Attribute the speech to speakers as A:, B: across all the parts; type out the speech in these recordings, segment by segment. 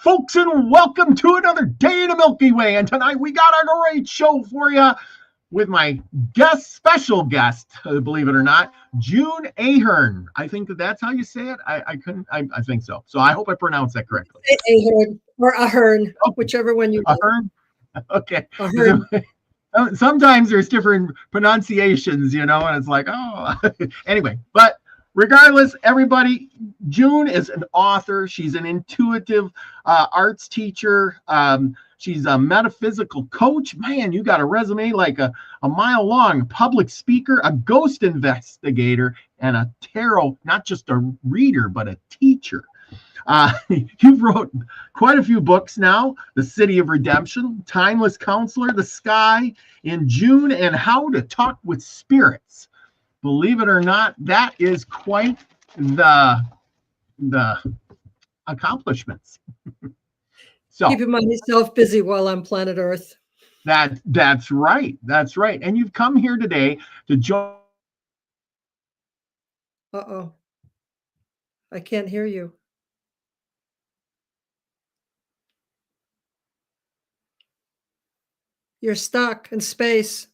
A: folks, and welcome to another day in the Milky Way. And tonight we got a great show for you with my special guest, believe it or not, June Ahern. I think that's how you say it. I think so. So I hope I pronounced that correctly.
B: Ahern or Ahern, whichever one you want.
A: Ahern? Okay.
B: Ahern.
A: Sometimes there's different pronunciations, and it's like, oh. Anyway, but regardless, everybody, June is an author. She's an intuitive arts teacher. She's a metaphysical coach. Man, you got a resume like a mile long. Public speaker, a ghost investigator, and a tarot, not just a reader, but a teacher. You've wrote quite a few books now. The City of Redemption, Timeless Counselor, The Skye, In June, and How to Talk with Spirits. Believe it or not, that is quite the accomplishments. So
B: keeping myself busy while on planet Earth.
A: That's right. That's right. And you've come here today to join.
B: Uh-oh. I can't hear you. You're stuck in space.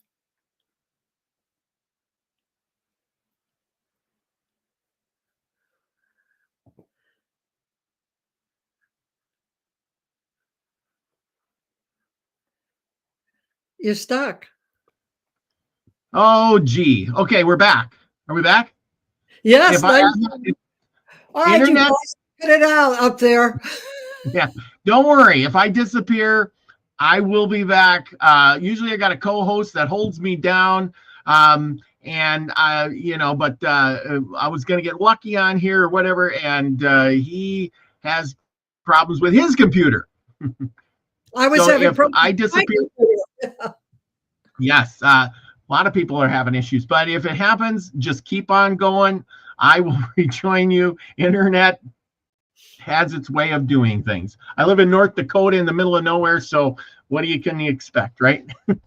B: You're stuck.
A: Oh, gee. Okay, we're back. Are we back?
B: Yes.
A: All right,
B: internet, you get it out up there.
A: Yeah, don't worry. If I disappear, I will be back. Usually I got a co-host that holds me down. But I was going to get lucky on here or whatever, and he has problems with his computer.
B: I was having problems.
A: I disappear. Yes, a lot of people are having issues, but if it happens, just keep on going. I will rejoin you. Internet has its way of doing things. I live in North Dakota in the middle of nowhere, so what can you expect, right?
B: Well,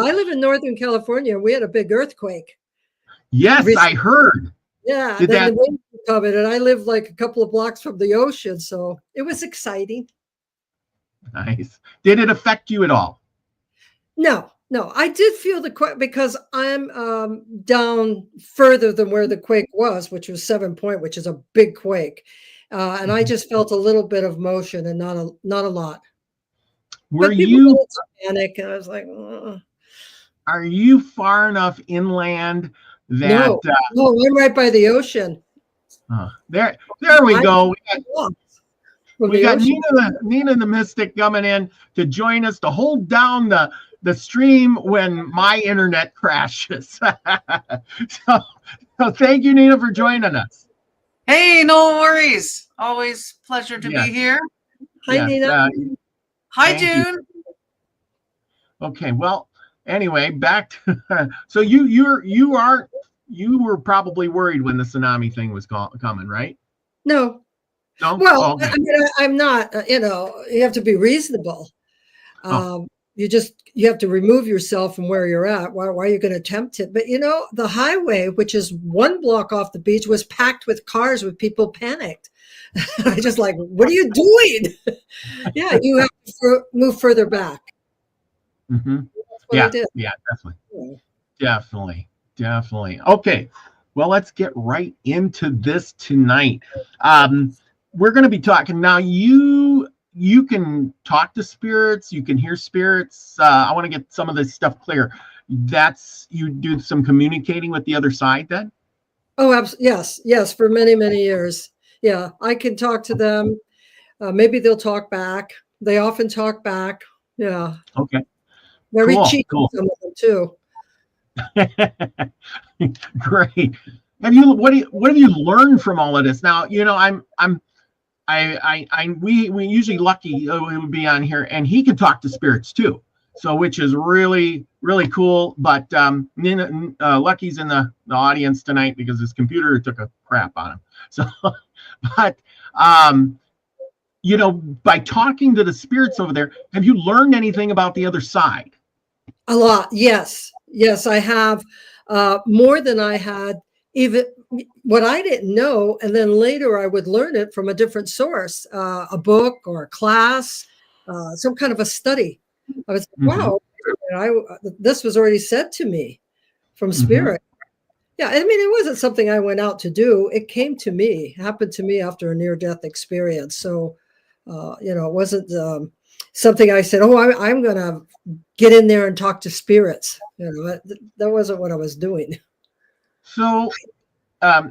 B: I live in Northern California. We had a big earthquake.
A: Yes, I heard.
B: Yeah, the wind coming, and I live like a couple of blocks from the ocean, so it was exciting.
A: Nice. Did it affect you at all?
B: No. I did feel the quake because I'm down further than where the quake was, which was 7 point, which is a big quake. And I just felt a little bit of motion and not a lot.
A: Were you
B: panic? And I was like, ugh.
A: Are you far enough inland that?
B: No, I'm right by the ocean.
A: There we go. We got Nina the Mystic coming in to join us to hold down the stream when my internet crashes. so thank you, Nina, for joining us.
C: Hey, no worries. Always pleasure to be here.
B: Hi, Nina.
C: Hi, June.
A: Okay, well, anyway, back to so you were probably worried when the tsunami thing was coming, right?
B: No.
A: No?
B: Well, okay. I mean, I'm not. You have to be reasonable. You have to remove yourself from where you're at. Why are you going to attempt it? But the highway, which is 1 block off the beach, was packed with cars with people panicked. I just like, what are you doing? Yeah, you have to move further back.
A: Mm-hmm.
B: That's what I did.
A: Yeah, definitely. Okay, well, let's get right into this tonight. We're going to be talking now. You can talk to spirits. You can hear spirits. I want to get some of this stuff clear. You do some communicating with the other side then?
B: Oh, yes, for many, many years. Yeah, I can talk to them. Maybe they'll talk back. They often talk back. Yeah.
A: Okay.
B: Very cheap, some of them too.
A: Great. What have you learned from all of this? Now, we usually Lucky would be on here, and he can talk to spirits too. So, which is really, really cool. But Lucky's in the audience tonight because his computer took a crap on him. So, but by talking to the spirits over there, have you learned anything about the other side?
B: A lot, yes, I have more than I had. Even what I didn't know, and then later I would learn it from a different source, a book or a class, some kind of a study. I was,
A: Mhm.
B: wow, this was already said to me from
A: Mhm.
B: spirit. Yeah, I mean, it wasn't something I went out to do. It came to me, happened to me after a near-death experience. So, it wasn't something I said, oh, I'm going to get in there and talk to spirits. That wasn't what I was doing.
A: So,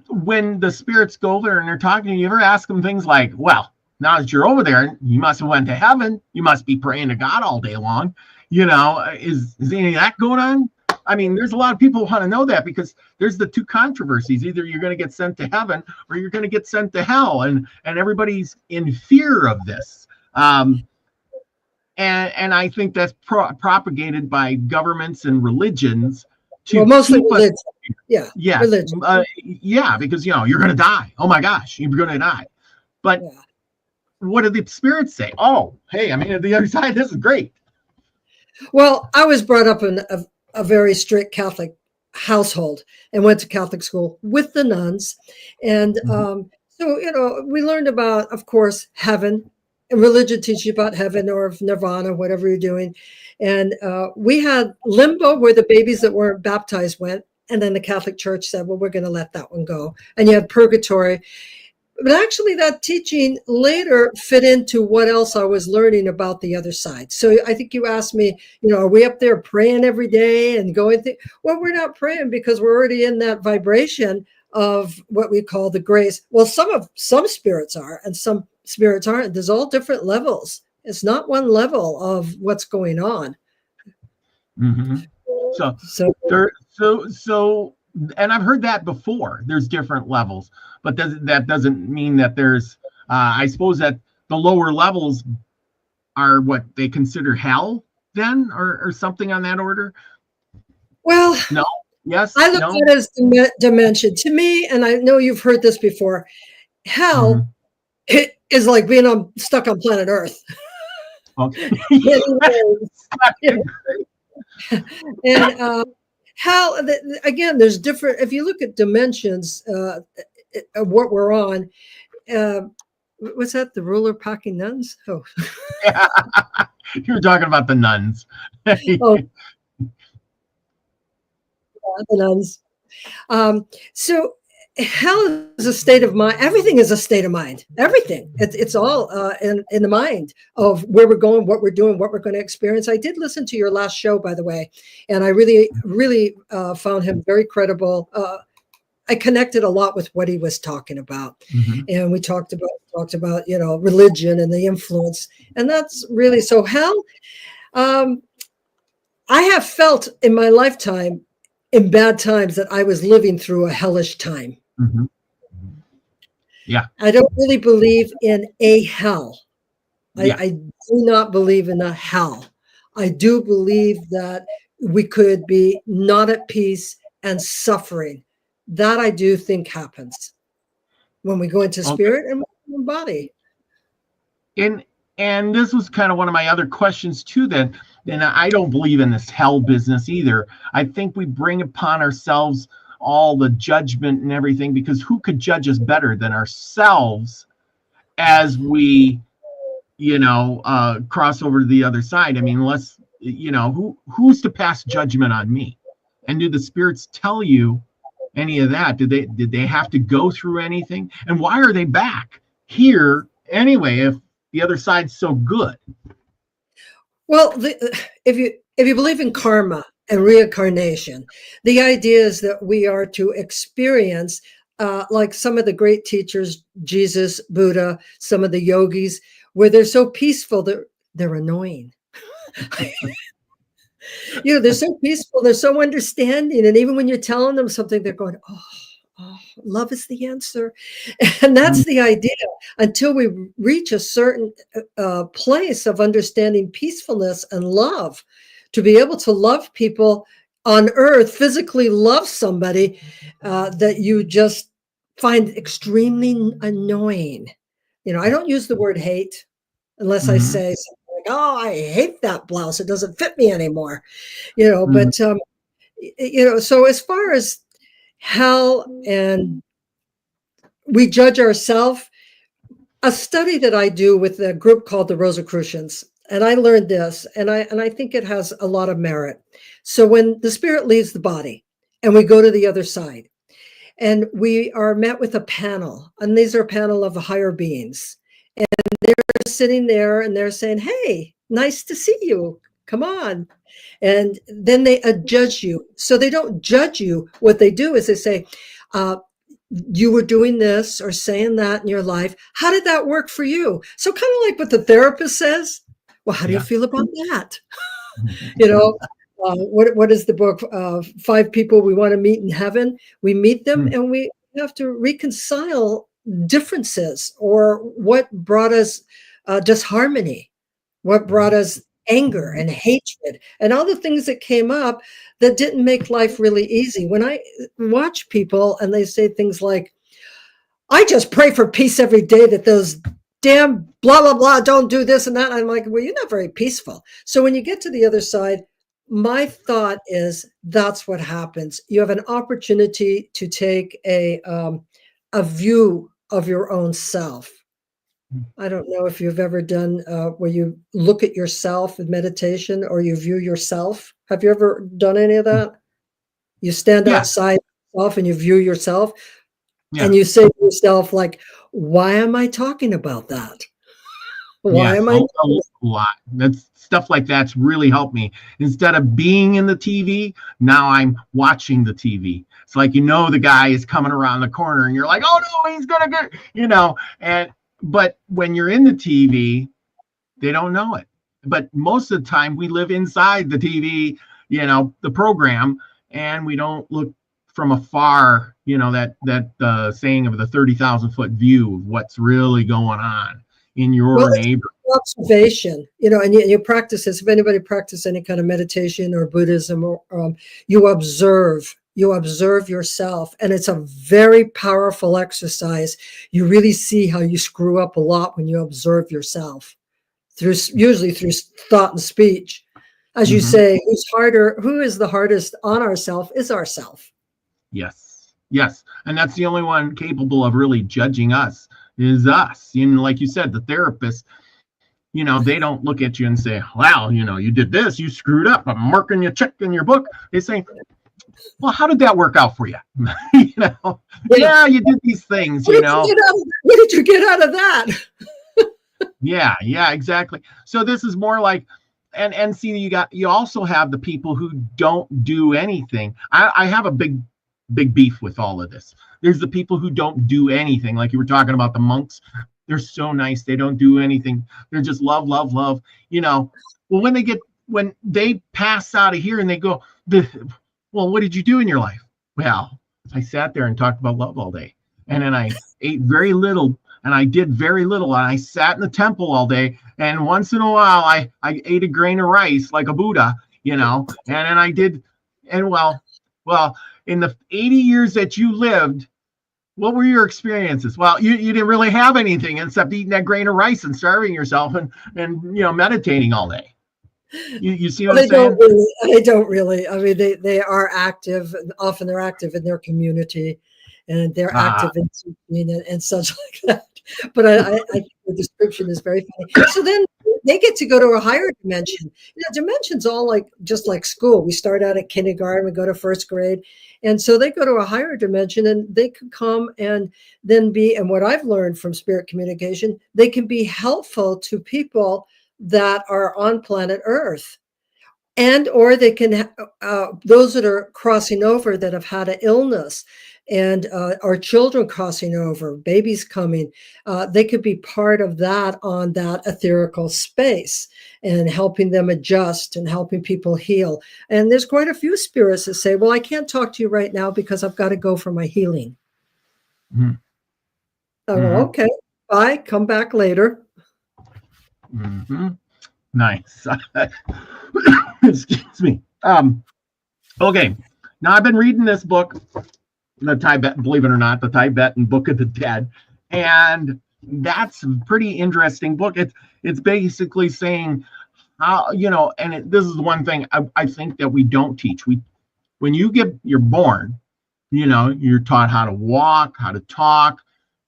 A: when the spirits go there and they're talking, you ever ask them things like, well, now that you're over there, you must have went to heaven. You must be praying to God all day long. Is any of that going on? I mean, there's a lot of people who want to know that because there's the two controversies. Either you're going to get sent to heaven or you're going to get sent to hell. And everybody's in fear of this. And I think that's propagated by governments and religions
B: Well,
A: to
B: mostly
A: keep us.
B: religion. Yeah,
A: Yes,
B: religion.
A: yeah, because you're going to die. Oh my gosh, you're going to die. But
B: Yeah.
A: what do the spirits say? Oh, hey, I mean, the other side, this is great.
B: Well, I was brought up in a very strict Catholic household and went to Catholic school with the nuns. And
A: Mhm.
B: so, we learned about, of course, heaven, and religion teaches you about heaven or nirvana, whatever you're doing. And we had limbo where the babies that weren't baptized went. And then the Catholic Church said, well, we're going to let that one go. And you had purgatory. But actually, that teaching later fit into what else I was learning about the other side. So I think you asked me, are we up there praying every day and going through? Well, we're not praying because we're already in that vibration of what we call the grace. Well, some spirits are, and some spirits aren't. There's all different levels. It's not one level of what's going on.
A: Mhm. So
B: So
A: so, and I've heard that before. There's different levels, but that doesn't mean that there's. I suppose that the lower levels are what they consider hell, then, or something on that order.
B: well,
A: No. Yes.
B: I look
A: No.
B: at it as dimension. To me, and I know you've heard this before, hell
A: Mhm.
B: it is like being stuck on planet Earth.
A: Okay.
B: Many ways. And how again, there's different. If you look at dimensions of what we're on, uh, was that the ruler packing nuns? Oh,
A: You were talking about the nuns.
B: oh, yeah, the nuns. So hell is a state of mind. Everything is a state of mind. Everything. It's all in the mind of where we're going, what we're doing, what we're going to experience. I did listen to your last show, by the way, and I really, really found him very credible. I connected a lot with what he was talking about,
A: Mhm.
B: and we talked about religion and the influence, and that's really so hell. Um, I have felt in my lifetime, in bad times, that I was living through a hellish time.
A: Mhm. Yeah.
B: I don't really believe in a hell.
A: Yeah.
B: I do not believe in a hell. I do believe that we could be not at peace and suffering. That I do think happens when we go into
A: Okay.
B: spirit and body.
A: And and this was kind of one of my other questions too. Then, and I don't believe in this hell business either. I think we bring upon ourselves all the judgment and everything because who could judge us better than ourselves as we cross over to the other side? I mean, unless who's to pass judgment on me? And do the spirits tell you any of that? Did they have to go through anything? And why are they back here anyway if the other side's so good?
B: Well, if you believe in karma and reincarnation, the idea is that we are to experience, like some of the great teachers, Jesus, Buddha, some of the yogis, where they're so peaceful that they're annoying. They're so peaceful, they're so understanding, and even when you're telling them something, they're going, "Oh, love is the answer," and that's the idea. Until we reach a certain place of understanding peacefulness and love, to be able to love people on earth, physically love somebody that you just find extremely annoying. I don't use the word hate unless I
A: Mhm,
B: say something like, "Oh, I hate that blouse. It doesn't fit me anymore."
A: mhm,
B: But so as far as hell and we judge ourselves. A study that I do with a group called the Rosicrucians, and I learned this, and I think it has a lot of merit. So when the spirit leaves the body and we go to the other side, and we are met with a panel, and these are a panel of higher beings, and they're sitting there and they're saying, "Hey, nice to see you. Come on." And then they judge you. So they don't judge you. What they do is they say, you were doing this or saying that in your life. How did that work for you? So kind of like what the therapist says. Well, how do you feel about that? You know, what is the book? 5 People We Want to Meet in Heaven. We meet them and we have to reconcile differences, or what brought us disharmony, what brought us anger and hatred, and all the things that came up that didn't make life really easy. When I watch people and they say things like, "I just pray for peace every day, that those damn blah, blah, blah don't do this and that." I'm like, well, you're not very peaceful. So when you get to the other side, my thought is that's what happens. You have an opportunity to take a view of your own self. I don't know if you've ever done where you look at yourself in meditation, or you view yourself. Have you ever done any of that? You stand outside yourself and you view yourself, and you say to yourself, like, why am I talking about that? Why am I?
A: A lot. That's stuff like that's really helped me. Instead of being in the TV, now I'm watching the TV. It's like, the guy is coming around the corner and you're like, oh no, he's gonna get, but when you're in the TV, they don't know it. But most of the time we live inside the TV, the program, and we don't look from afar, that saying of the 30,000 foot view of what's really going on in your neighbor.
B: Observation, and you practice this. If anybody practice any kind of meditation or Buddhism, or you observe yourself, and it's a very powerful exercise. You really see how you screw up a lot when you observe yourself, usually through thought and speech. As you say, who is the hardest on ourself is ourself.
A: Yes. And that's the only one capable of really judging us, is us. Like you said, the therapist, they don't look at you and say, wow, you did this, you screwed up, I'm marking you check in your book. They say, well, how did that work out for you? Yeah, you did these things,
B: What did you get out of that?
A: Yeah, exactly. So this is more like, and see, you also have the people who don't do anything. I have a big beef with all of this. There's the people who don't do anything, like you were talking about the monks. They're so nice, they don't do anything. They're just love. Well, when they pass out of here and they go, well, what did you do in your life? Well, I sat there and talked about love all day, and then I ate very little, and I did very little, and I sat in the temple all day, and once in a while I ate a grain of rice like a Buddha, and then I did, and well, in the 80 years that you lived, what were your experiences? Well, you didn't really have anything except eating that grain of rice and starving yourself and meditating all day. You see what I'm saying?
B: They don't really. I mean, they are active. Often they're active in their community, and they're active in teaching and such like that. But I think the description is very funny. So then they get to go to a higher dimension. Dimensions all just like school. We start out at kindergarten, we go to first grade. And so they go to a higher dimension, and they could come and then be, and what I've learned from spirit communication, they can be helpful to people that are on planet Earth. And or they can those that are crossing over that have had an illness, and our children crossing over, babies coming, they could be part of that on that etherical space, and helping them adjust and helping people heal. And there's quite a few spirits that say, well, I can't talk to you right now because I've got to go for my healing. Okay, bye, come back later.
A: Nice. Excuse me. Okay, now I've been reading this book, the Tibetan Book of the Dead, and that's a pretty interesting book. It's basically saying how, this is one thing I think that we don't teach. When you're born, you're taught how to walk, how to talk,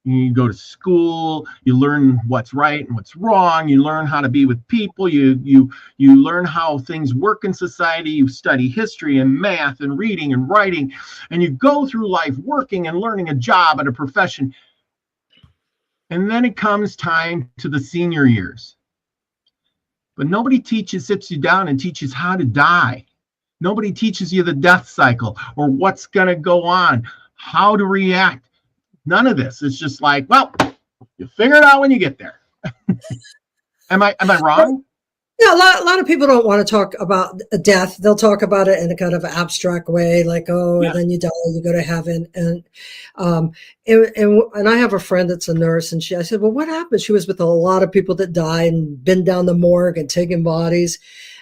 A: You go to school, you learn what's right and what's wrong, you learn how to be with people, you learn how things work in society, you study history and math and reading and writing, and you go through life working and learning a job and a profession. And then it comes time to the senior years. But nobody sits you down and teaches how to die. Nobody teaches you the death cycle or what's going to go on, how to react. None of this. It's just like, well, you figure it out when you get there. Am I wrong?
B: Yeah, a lot of people don't want to talk about death. They'll talk about it in a kind of abstract way, like, oh,
A: Yeah.
B: and then you die, you go to heaven. And I have a friend that's a nurse, and I said, well, what happened? She was with a lot of people that died and been down the morgue and taken bodies.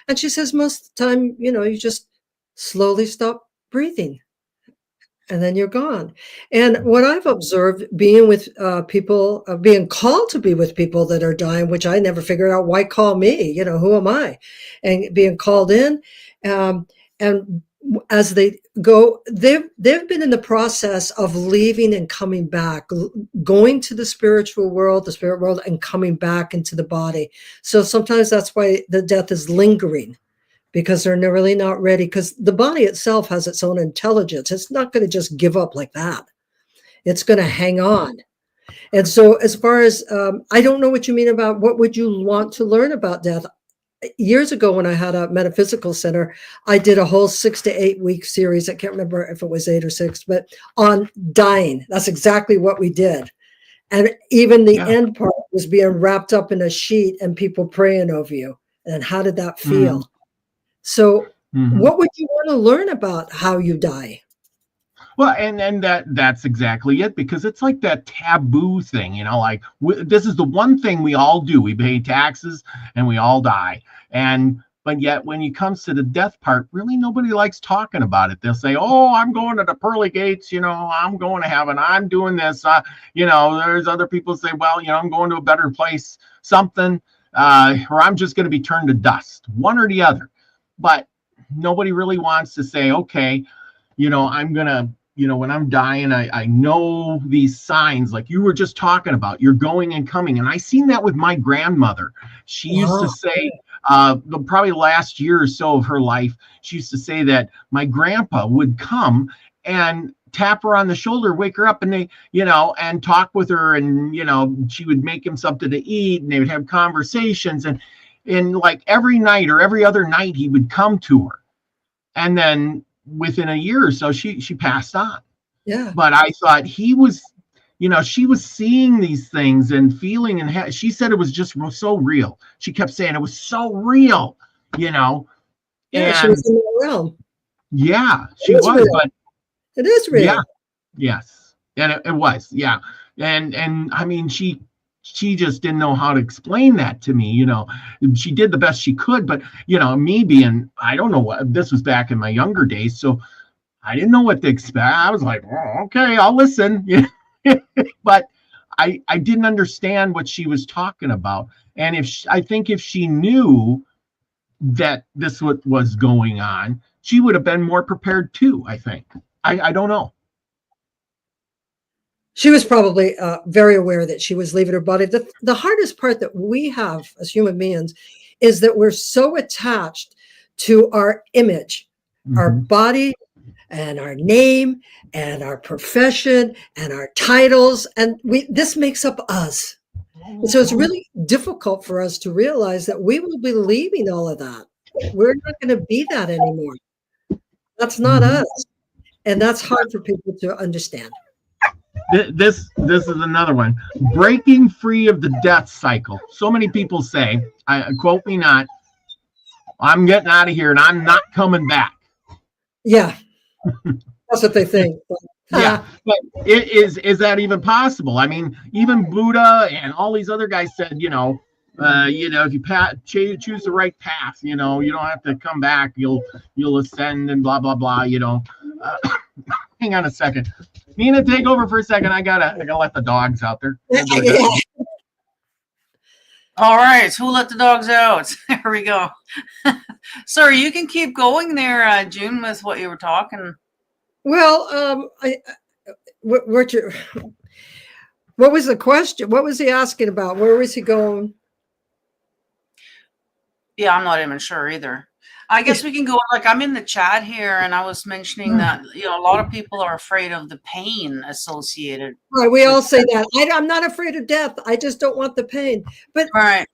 B: And she says, most of the time, you just slowly stop breathing. And then you're gone. And what I've observed being with people, being called to be with people that are dying, which I never figured out, why call me? Who am I? And being called in. And as they go, they've been in the process of leaving and coming back, going to the spirit world, and coming back into the body. So sometimes that's why the death is lingering, because they're really not ready, because the body itself has its own intelligence. It's not going to just give up like that. It's going to hang on. And so as far as, I don't know what you mean about what would you want to learn about death? Years ago, when I had a metaphysical center, I did a whole 6 to 8 week series. I can't remember if it was 8 or 6, but on dying. That's exactly what we did. And even the end part was being wrapped up in a sheet and people praying over you. And how did that feel?
A: Mm-hmm.
B: So what would you want to learn about how you die?
A: Well, and that's exactly it, because it's like that taboo thing, like this is the one thing we all do. We pay taxes and we all die. But yet when it comes to the death part, really nobody likes talking about it. They'll say, oh, I'm going to the pearly gates, I'm going to heaven, I'm doing this. There's other people say, well, I'm going to a better place, something, or I'm just going to be turned to dust, one or the other. But nobody really wants to say, okay, I'm going to, when I'm dying, I know these signs like you were just talking about, you're going and coming. And I seen that with my grandmother. She used to say, probably last year or so of her life, she used to say that my grandpa would come and tap her on the shoulder, wake her up, and they, and talk with her. And, she would make him something to eat, and they would have conversations. And like every night or every other night, he would come to her. And then within a year or so, she passed on.
B: Yeah.
A: But I thought he was, she was seeing these things and feeling, and she said it was just so real. She kept saying it was so real,
B: Yeah,
A: and
B: she was in the realm.
A: Yeah, she was,
B: real.
A: but
B: it is real.
A: Yeah, yes, and it was, yeah, and I mean, she just didn't know how to explain that to me. She did the best she could, but me being, I don't know what, this was back in my younger days, so I didn't know what to expect. I was like, oh, okay, I'll listen. But I didn't understand what she was talking about. And I think if she knew that this was going on, she would have been more prepared too, I think. I don't know.
B: She was probably very aware that she was leaving her body. The hardest part that we have as human beings is that we're so attached to our image, our body, and our name, and our profession, and our titles, and this makes up us. And so it's really difficult for us to realize that we will be leaving all of that. We're not going to be that anymore. That's not us, and that's hard for people to understand.
A: This is another one. Breaking free of the death cycle. So many people say, quote me not, I'm getting out of here and I'm not coming back.
B: Yeah, that's what they think.
A: Yeah, but is that even possible? I mean, even Buddha and all these other guys said, if you choose the right path, you don't have to come back. You'll ascend and blah blah blah. Hang on a second, Nina, take over for a second. I gotta let the dogs out there.
C: All right, who let the dogs out? There we go. Sorry, you can keep going there, June, with what you were talking.
B: Well, What was the question? What was he asking about? Where was he going?
C: Yeah, I'm not even sure either. I guess we can go, like, I'm in the chat here, and I was mentioning that, a lot of people are afraid of the pain associated.
B: Right, we all say that. I'm not afraid of death. I just don't want the pain. But
C: Right.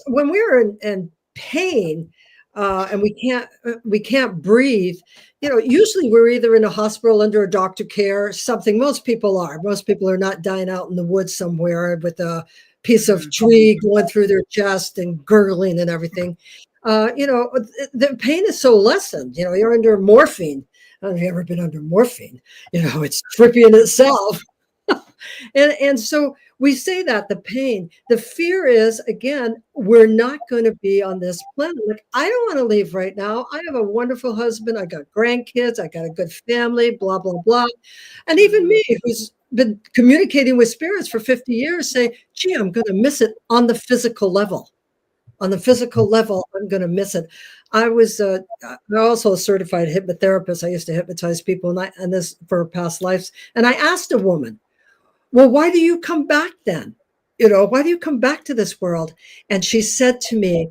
B: When we're in pain and we can't breathe, usually we're either in a hospital under a doctor care, something. Most people are. Most people are not dying out in the woods somewhere with a piece of tree going through their chest and gurgling and everything. The pain is so lessened. You're under morphine. Have you ever been under morphine? It's trippy in itself. And so we say that the pain, the fear is, again, we're not going to be on this planet. Like, I don't want to leave right now. I have a wonderful husband. I got grandkids. I got a good family, blah, blah, blah. And even me, who's been communicating with spirits for 50 years, say, gee, I'm going to miss it on the physical level. On the physical level, I'm going to miss it. I was also a certified hypnotherapist. I used to hypnotize people and this for past lives. And I asked a woman, well, why do you come back then? Why do you come back to this world? And she said to me,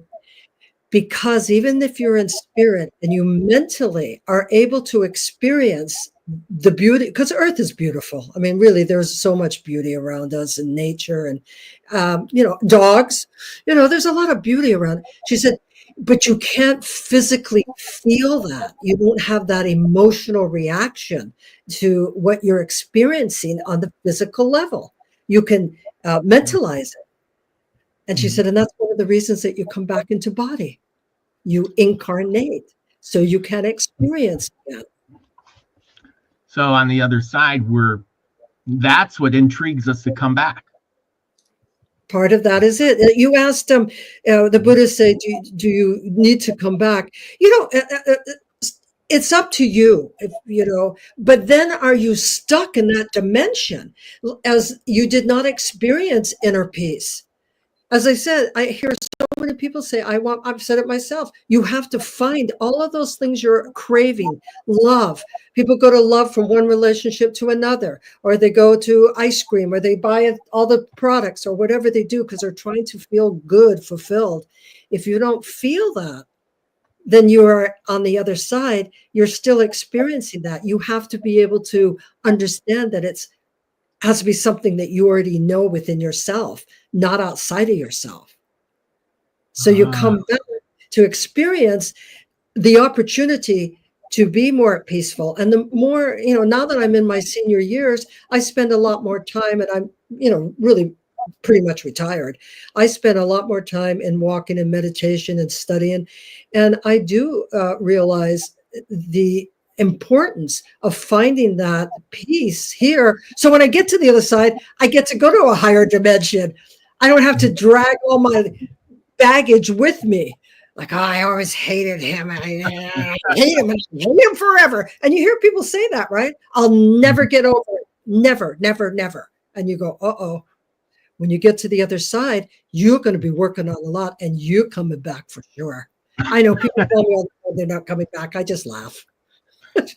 B: because even if you're in spirit and you mentally are able to experience the beauty, because Earth is beautiful. I mean, really, there's so much beauty around us in nature and, dogs, there's a lot of beauty around. She said, but you can't physically feel that. You don't have that emotional reaction to what you're experiencing on the physical level. You can mentalize it. And she said, and that's one of the reasons that you come back into body. You incarnate so you can experience that.
A: So on the other side, that's what intrigues us to come back.
B: Part of that is it. You asked them, the Buddhists say, do you need to come back? It's up to you, but then are you stuck in that dimension as you did not experience inner peace? As I said, I hear so many people say, I've said it myself. You have to find all of those things you're craving. Love. People go to love from one relationship to another, or they go to ice cream, or they buy all the products or whatever they do because they're trying to feel good, fulfilled. If you don't feel that, then you are on the other side. You're still experiencing that. You have to be able to understand that it has to be something that you already know within yourself, not outside of yourself. So you come back to experience the opportunity to be more peaceful. And the more, now that I'm in my senior years, I spend a lot more time, and I'm, really pretty much retired. I spend a lot more time in walking and meditation and studying. And I do realize the importance of finding that peace here. So when I get to the other side, I get to go to a higher dimension. I don't have to drag all my baggage with me. Like, I always hated him. And I hate him. And I hate him forever. And you hear people say that, right? I'll never get over it. Never, never, never. And you go, uh-oh. When you get to the other side, you're going to be working on a lot, and you're coming back for sure. I know people tell me all the time they're not coming back. I just laugh.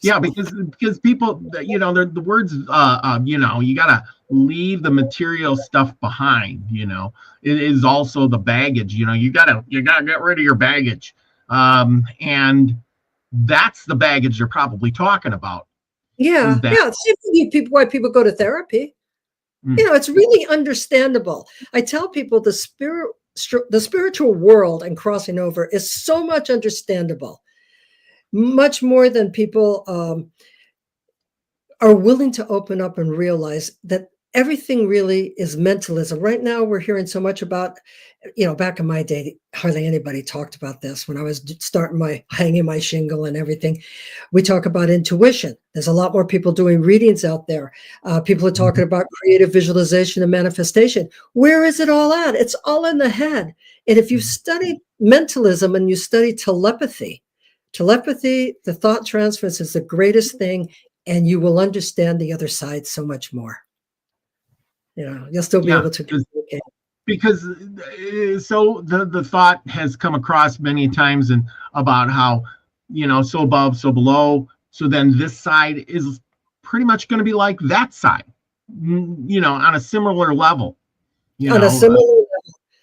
A: Yeah, because people, the words, you got to leave the material stuff behind. It is also the baggage. You gotta get rid of your baggage, and that's the baggage you're probably talking about.
B: Yeah, same thing. Why people go to therapy. It's really understandable. I tell people the spiritual world and crossing over is so much understandable. Much more than people are willing to open up and realize that everything really is mentalism. Right now, we're hearing so much about, back in my day, hardly anybody talked about this when I was hanging my shingle and everything. We talk about intuition. There's a lot more people doing readings out there. People are talking about creative visualization and manifestation. Where is it all at? It's all in the head. And if you study mentalism and you study telepathy, the thought transference is the greatest thing, and you will understand the other side so much more. You'll still be able to communicate.
A: Because so the thought has come across many times and about how, so above, so below. So then this side is pretty much going to be like that side. on a similar level,
B: On a similar level.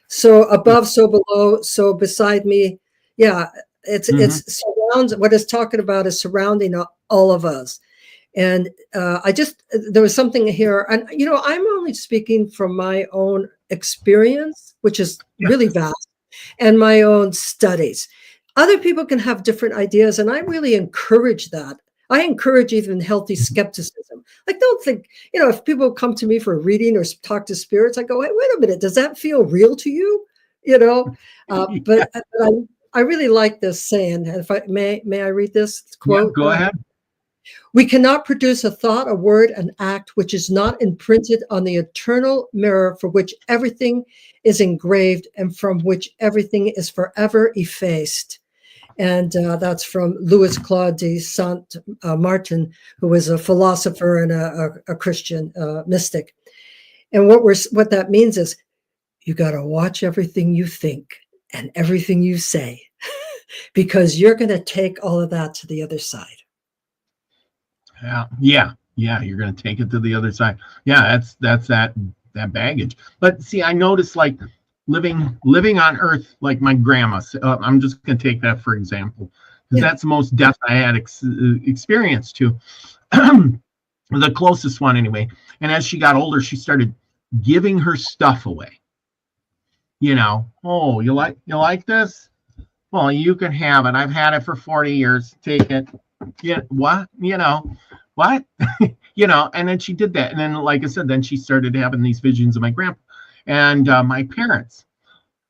B: So above, so below, so beside me. Yeah, it's surrounds. What it's talking about is surrounding all of us. And there was something here, and I'm only speaking from my own experience, which is really vast, and my own studies. Other people can have different ideas, and I really encourage that. I encourage even healthy skepticism. Like, don't think, if people come to me for a reading or talk to spirits, I go, hey, wait a minute, does that feel real to you? But I really like this saying. If I may I read this quote?
A: Go ahead.
B: We cannot produce a thought, a word, an act which is not imprinted on the eternal mirror for which everything is engraved and from which everything is forever effaced. And that's from Louis Claude de Saint Martin, who was a philosopher and a Christian mystic. And what that means is you got to watch everything you think and everything you say, because you're going to take all of that to the other side.
A: Yeah. You're going to take it to the other side. Yeah, that's that baggage. But see, I noticed, like, living on Earth, like my grandma. I'm just going to take that for example, because that's the most death I had experience to, the closest one anyway. And as she got older, she started giving her stuff away. Oh, you like this? Well, you can have it. I've had it for 40 years. Take it. Yeah. What? What? And then she did that. And then, like I said, then she started having these visions of my grandpa and my parents.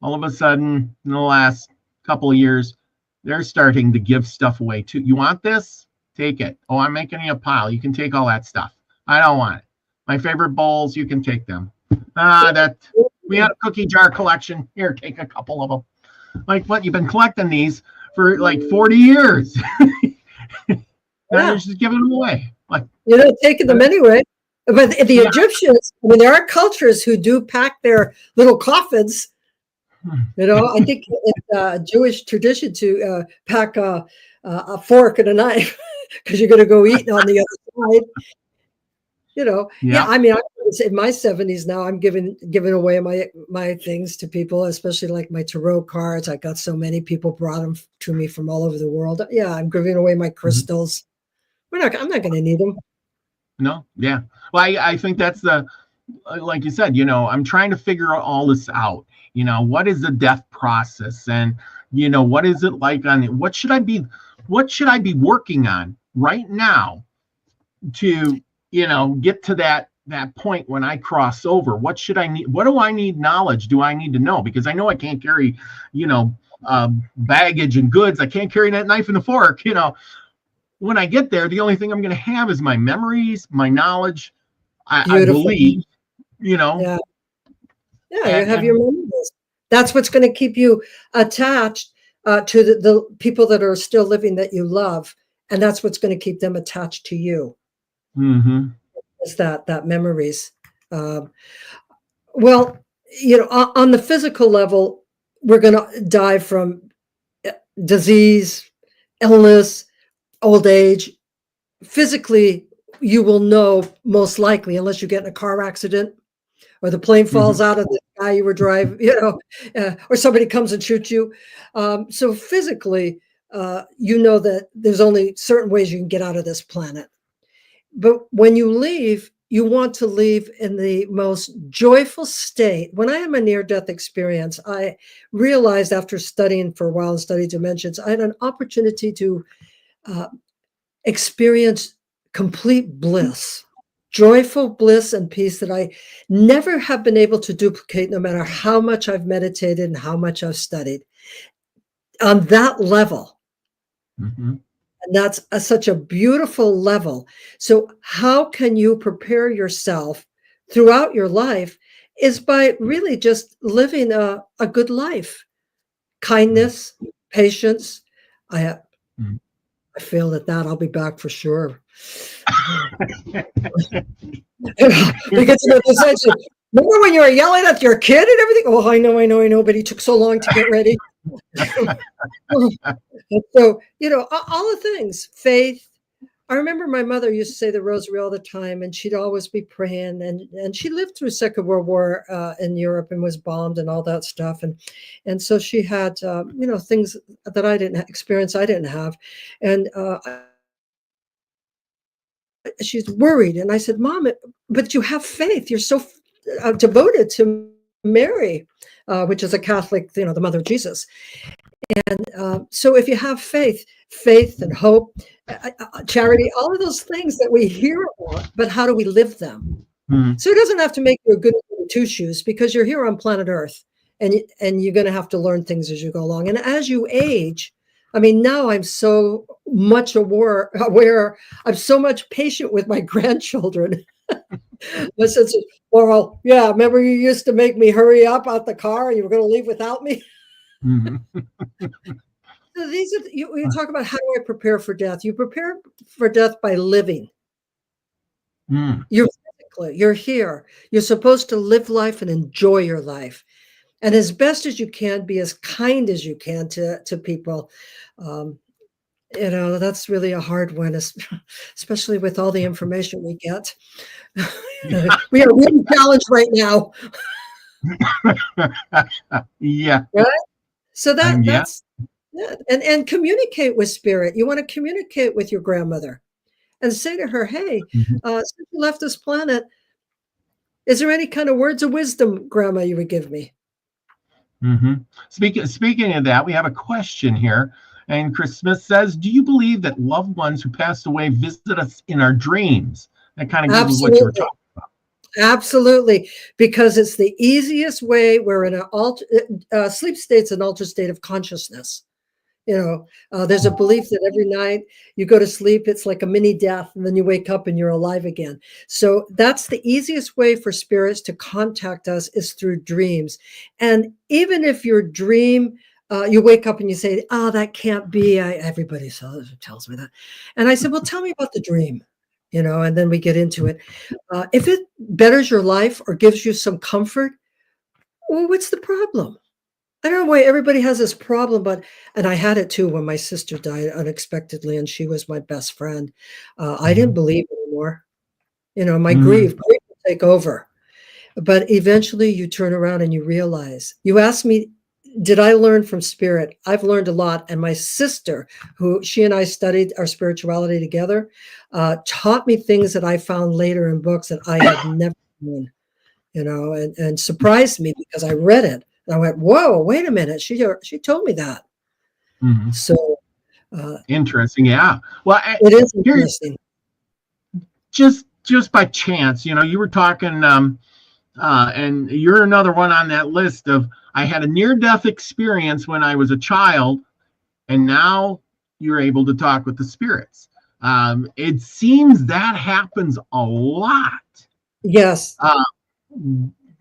A: All of a sudden, in the last couple of years, they're starting to give stuff away too. You want this? Take it. Oh, I'm making you a pile. You can take all that stuff. I don't want it. My favorite bowls, you can take them. We had a cookie jar collection. Here, take a couple of them. Like, what? You've been collecting these for like 40 years. Now you're just giving them away. Like,
B: taking them anyway. But the Egyptians, there are cultures who do pack their little coffins. I think it's a Jewish tradition to pack a fork and a knife because you're going to go eat on the other side. I'm in my 70s now. I'm giving away my things to people, especially like my tarot cards. I got so many people brought them to me from all over the world. Yeah, I'm giving away my crystals. I'm not going to need them.
A: No, yeah. Well, I think that's like you said, I'm trying to figure all this out. What is the death process, and what is it like what should I be working on right now to get to that point when I cross over? What should I need? What do I need knowledge? Do I need to know? Because I know I can't carry baggage and goods. I can't carry that knife and the fork. When I get there, the only thing I'm going to have is my memories, my knowledge. I believe,
B: Yeah, you have your memories. That's what's going to keep you attached to the people that are still living that you love. And that's what's going to keep them attached to you.
A: Mm-hmm.
B: Is that memories. Well, on the physical level, we're going to die from disease, illness, old age. Physically, you will know most likely, unless you get in a car accident or the plane falls out of the sky you were driving, or somebody comes and shoots you. So physically, that there's only certain ways you can get out of this planet. But when you leave, you want to leave in the most joyful state. When I had my near-death experience, I realized after studying for a while and studying dimensions, I had an opportunity to experience complete bliss, joyful bliss and peace that I never have been able to duplicate, no matter how much I've meditated and how much I've studied. On that level.
A: Mm-hmm.
B: And that's such a beautiful level. So how can you prepare yourself throughout your life is by really just living a good life. Kindness, patience. I failed at that. I'll be back for sure. Because remember when you were yelling at your kid and everything? Oh, I know, but he took so long to get ready. So, all the things, faith, I remember my mother used to say the rosary all the time, and she'd always be praying. And she lived through Second World War in Europe and was bombed and all that stuff. And so she had things that I didn't experience, I didn't have, and she's worried. And I said, Mom, but you have faith. You're so devoted to Mary, which is a Catholic, the Mother of Jesus. And so if you have faith and hope, charity, all of those things that we hear about, but how do we live them?
A: Mm-hmm.
B: So it doesn't have to make you a good two shoes, because you're here on planet Earth, and you're going to have to learn things as you go along. And as you age, I mean, now I'm so much aware. I'm so much patient with my grandchildren. My sister, well, yeah, remember you used to make me hurry up out the car and you were going to leave without me?
A: Mm-hmm.
B: So these are, you talk about how do I prepare for death? You prepare for death by living. You're here. You're supposed to live life and enjoy your life. And as best as you can, be as kind as you can to people. That's really a hard one, especially with all the information we get. We are really challenged right now.
A: Yeah.
B: Right? So that's it. And communicate with spirit. You want to communicate with your grandmother and say to her, hey, since you left this planet, is there any kind of words of wisdom, Grandma, you would give me?
A: Mm-hmm. Speaking of that, we have a question here. And Chris Smith says, do you believe that loved ones who passed away visit us in our dreams? That kind of goes with what you were talking about.
B: Absolutely, because it's the easiest way. We're in a sleep state's an altered state of consciousness. There's a belief that every night you go to sleep, it's like a mini death, and then you wake up and you're alive again. So that's the easiest way for spirits to contact us, is through dreams. And even if your dream, you wake up and you say, oh, that can't be. Everybody tells me that. And I said, well, tell me about the dream. And then we get into it. If it betters your life or gives you some comfort, well, what's the problem? I don't know why everybody has this problem, and I had it too when my sister died unexpectedly, and she was my best friend. I didn't believe anymore. My grief will take over. But eventually you turn around and you realize. You ask me, did I learn from spirit? I've learned a lot. And my sister, she and I studied our spirituality together, taught me things that I found later in books that I had never known, and surprised me because I read it. And I went, whoa, wait a minute. She told me that. Mm-hmm. So
A: interesting. Yeah. Well,
B: it is interesting.
A: Just by chance, you were talking, and you're another one on that list of, I had a near-death experience when I was a child, and now you're able to talk with the spirits. It seems that happens a lot.
B: Yes.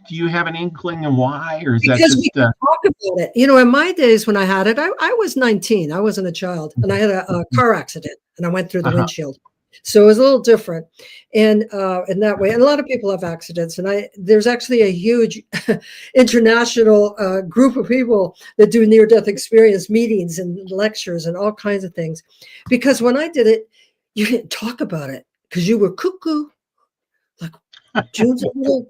A: Do you have an inkling of why, or is
B: because
A: that just
B: we can talk about it? In my days when I had it, I was 19. I wasn't a child, and I had a car accident, and I went through the windshield. So it was a little different, and in that way. And a lot of people have accidents, and there's actually a huge international group of people that do near-death experience meetings and lectures and all kinds of things. Because when I did it, you didn't talk about it because you were cuckoo, like June's a little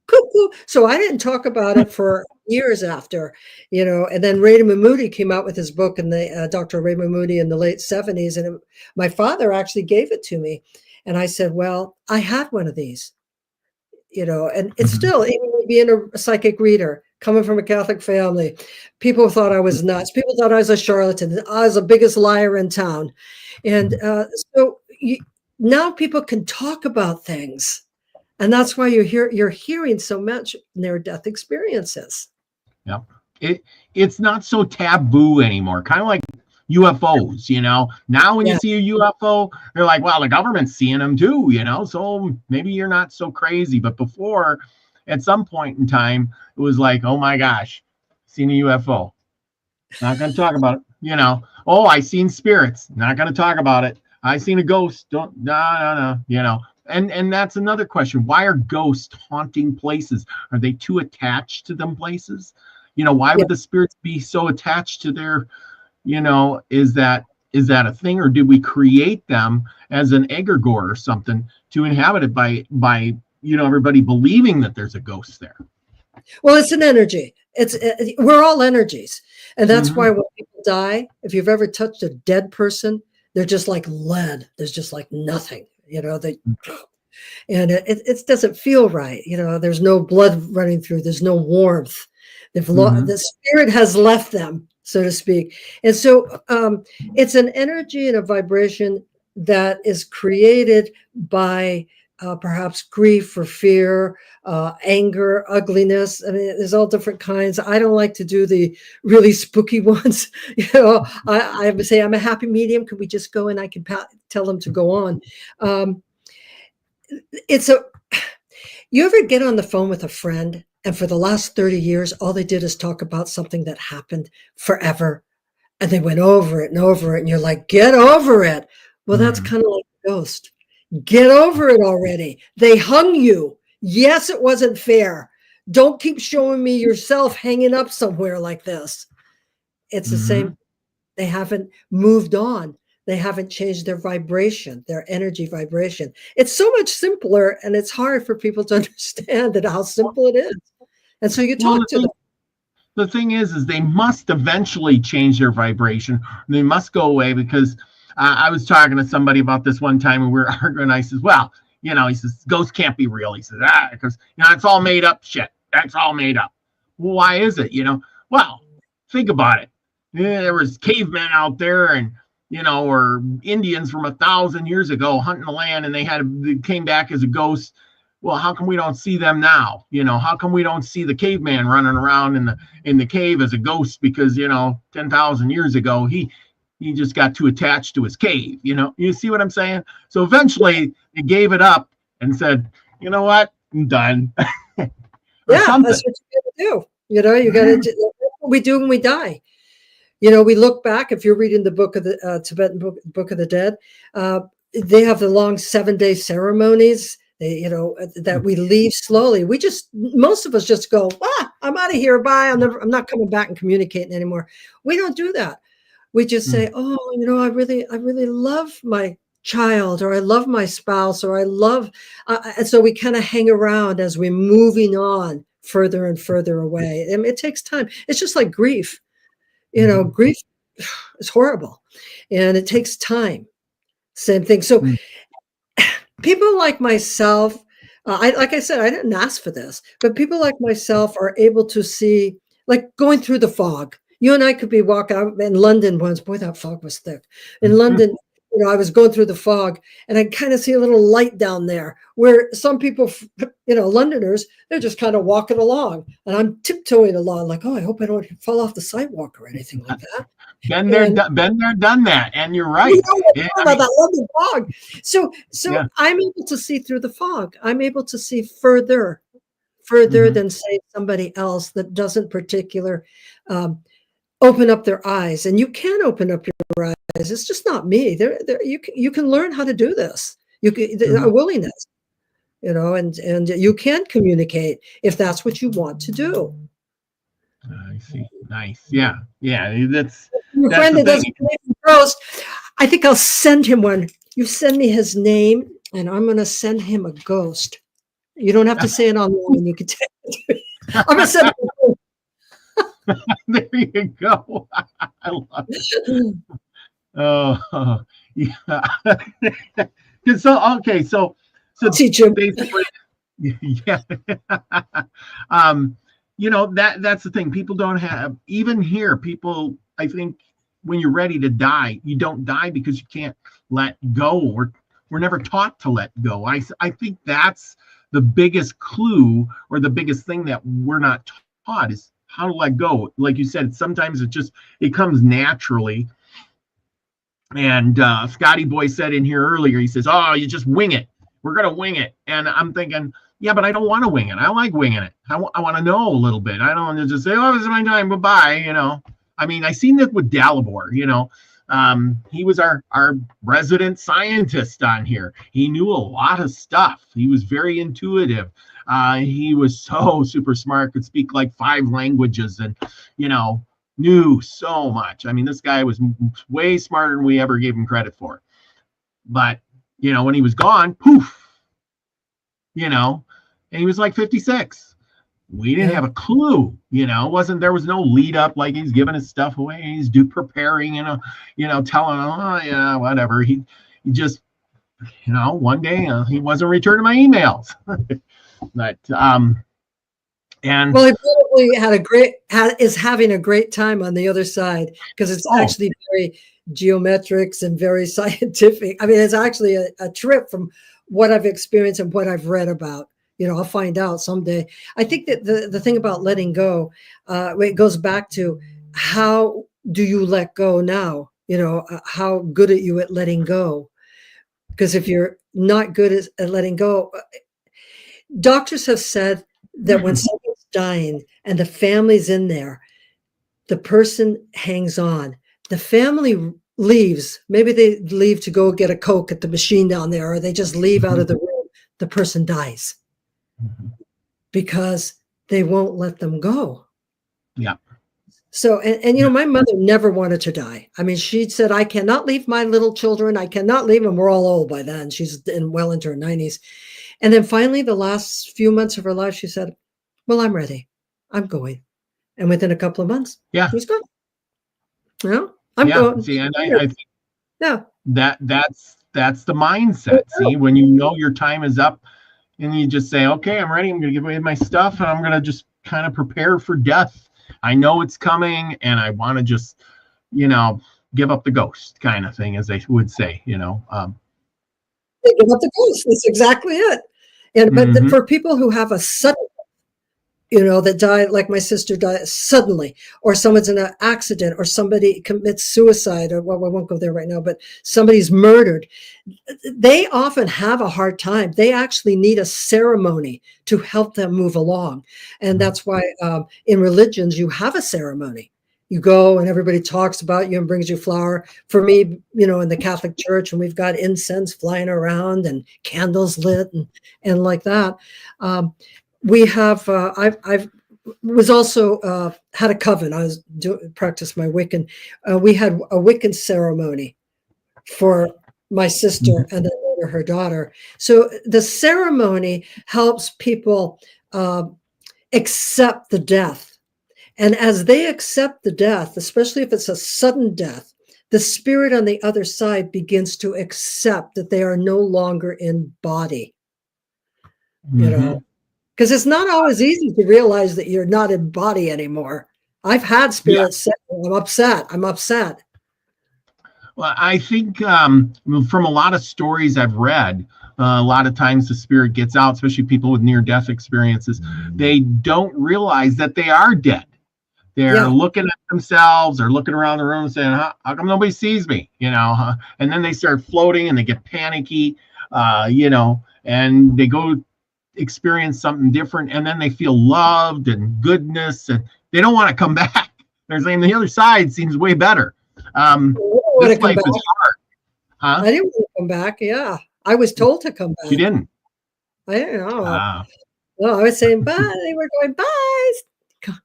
B: cuckoo. So I didn't talk about it for years after, and then Raymond Moody came out with his book, and Dr. Raymond Moody in the late 70s. And my father actually gave it to me. And I said, well, I had one of these, and it's still, even being a psychic reader, coming from a Catholic family, people thought I was nuts. People thought I was a charlatan. I was the biggest liar in town. And now people can talk about things. And that's why you're hearing so much near-death experiences.
A: Yeah, it's not so taboo anymore. Kind of like UFOs, Now when you see a UFO, they're like, well, the government's seeing them too, So maybe you're not so crazy. But before, at some point in time, it was like, oh my gosh, seen a UFO. Not going to talk about it. Oh, I seen spirits. Not going to talk about it. I seen a ghost. No. And that's another question. Why are ghosts haunting places? Are they too attached to them places? Why would the spirits be so attached to their, is that is that a thing, or did we create them as an egregore or something to inhabit it by everybody believing that there's a ghost there?
B: Well, it's an energy. We're all energies, and that's why
A: Mhm.
B: when people die, if you've ever touched a dead person, they're just like lead. There's just like nothing, and it doesn't feel right. There's no blood running through. There's no warmth.
A: Mhm.
B: The spirit has left them, so to speak. And so it's an energy and a vibration that is created by perhaps grief or fear, anger, ugliness. I mean, there's all different kinds. I don't like to do the really spooky ones. I would say I'm a happy medium. Could we just go and I can tell them to go on? It's a You ever get on the phone with a friend and for the last 30 years, all they did is talk about something that happened forever and they went over it and over it, and you're like, get over it. Well, that's
A: Mhm.
B: kind of like a ghost. Get over it already. They hung you. Yes, it wasn't fair. Don't keep showing me yourself hanging up somewhere like this. It's the same.
A: Mhm.
B: They haven't moved on. They haven't changed their vibration, their energy vibration. It's so much simpler, and it's hard for people to understand that how simple it is. And so you
A: Well,
B: talk to them.
A: the thing is they must eventually change their vibration. They must go away, because I was talking to somebody about this one time, and we were arguing. I says, well, he says, ghosts can't be real. He says, because, it's all made up shit. That's all made up. Well, why is it? Well, think about it. Yeah, there was cavemen out there, and, or Indians from 1,000 years ago hunting the land, and they came back as a ghost. Well, how come we don't see them now? How come we don't see the caveman running around in the cave as a ghost? Because 10,000 years ago he just got too attached to his cave. You see what I'm saying? So eventually they gave it up and said, you know what, I'm done. Or
B: Yeah,
A: something.
B: that's what you got to do. You got to. That's what we do when we die. We look back. If you're reading the book of the Tibetan book of the Dead, they have the long 7-day ceremonies. That we leave slowly. Most of us just go, I'm out of here. Bye. I'm not coming back and communicating anymore. We don't do that. We just say, I really love my child, or I love my spouse, or I love, and so we kind of hang around as we're moving on further and further away. And it takes time. It's just like grief. Grief is horrible, and it takes time. Same thing. So people like myself, like I said, I didn't ask for this, but people like myself are able to see, like going through the fog. You and I could be walking out in London once. Boy, that fog was thick. In London, I was going through the fog, and I kind of see a little light down there where some people, Londoners, they're just kind of walking along, and I'm tiptoeing along like, I hope I don't fall off the sidewalk or anything like that.
A: Been there, done that, and you're right.
B: You know what
A: Yeah,
B: I'm talking about, that London fog. So
A: yeah.
B: I'm able to see through the fog. I'm able to see further than say somebody else that doesn't um, open up their eyes. And you can open up your eyes. It's just not me. You can learn how to do this. You can a willingness, and you can communicate if that's what you want to do.
A: I see. Nice. Yeah. That's
B: Your
A: that's
B: friend
A: the
B: that
A: thing.
B: doesn't believe in ghosts, I think I'll send him one. You send me his name, and I'm going to send him a ghost. You don't have to say it online. You can take it. I'm going to send him
A: There you go. I love it. Oh, yeah. So
B: teach him.
A: basically, yeah. That's the thing. People don't have, even here, people, I think, when you're ready to die, you don't die because you can't let go. We're never taught to let go. I think that's the biggest clue, or the biggest thing that we're not taught, is how to let go. Like you said, sometimes it comes naturally. And Scotty Boy said in here earlier, he says, "Oh, you just wing it. We're gonna wing it." And I'm thinking, yeah, but I don't want to wing it. I like winging it. I want to know a little bit. I don't want to just say, "Oh, this is my time. Goodbye." I mean, I seen it with Dalibor. He was our resident scientist on here. He knew a lot of stuff. He was very intuitive. He was so super smart. Could speak like 5 languages, and knew so much. I mean, this guy was way smarter than we ever gave him credit for. But, when he was gone, poof, and he was like 56. We didn't have a clue, there was no lead up, like he's giving his stuff away, he's preparing, telling him, oh yeah, whatever. He just, one day he wasn't returning my emails. But and
B: well, he probably is having a great time on the other side, because it's actually very geometrics and very scientific. I mean, it's actually a trip from what I've experienced and what I've read about. I'll find out someday. I think that the thing about letting go, it goes back to, how do you let go now? How good are you at letting go? Because if you're not good at letting go, doctors have said that when someone's dying and the family's in there, the person hangs on. The family leaves. Maybe they leave to go get a Coke at the machine down there, or they just leave out of the room. The person dies because they won't let them go.
A: Yeah.
B: So, and my mother never wanted to die. I mean, she said, I cannot leave my little children. I cannot leave them. We're all old by then. She's well into her 90s. And then finally, the last few months of her life, she said, well, I'm ready. I'm going. And within a couple of months, she's gone. I'm going.
A: See, and I think that's the mindset. See, when your time is up and you just say, okay, I'm ready. I'm going to give away my stuff and I'm going to just kind of prepare for death. I know it's coming and I want to just, give up the ghost kind of thing, as they would say,
B: They give up the ghost. That's exactly it. And but for people who have a sudden, that die, like my sister died suddenly, or someone's in an accident, or somebody commits suicide, or I won't go there right now, but somebody's murdered, they often have a hard time. They actually need a ceremony to help them move along. And that's why in religions, you have a ceremony. You go and everybody talks about you and brings you flower. For me, in the Catholic Church, and we've got incense flying around and candles lit and like that. We have, I've was also had a coven. I was practiced my Wiccan. We had a Wiccan ceremony for my sister and then later her daughter. So the ceremony helps people accept the death. And as they accept the death, especially if it's a sudden death, the spirit on the other side begins to accept that they are no longer in body. Because it's not always easy to realize that you're not in body anymore. I've had spirits say, I'm upset.
A: Well, I think from a lot of stories I've read, a lot of times the spirit gets out, especially people with near-death experiences. They don't realize that they are dead. They're looking at themselves or looking around the room saying, how come nobody sees me? And then they start floating and they get panicky, and they go experience something different, and then they feel loved and goodness, and they don't want to come back. They're saying the other side seems way better. This life is hard. Huh?
B: I didn't want to come back. Yeah, I was told to come back.
A: You didn't?
B: I didn't know. Well, I was saying bye. They were going bye.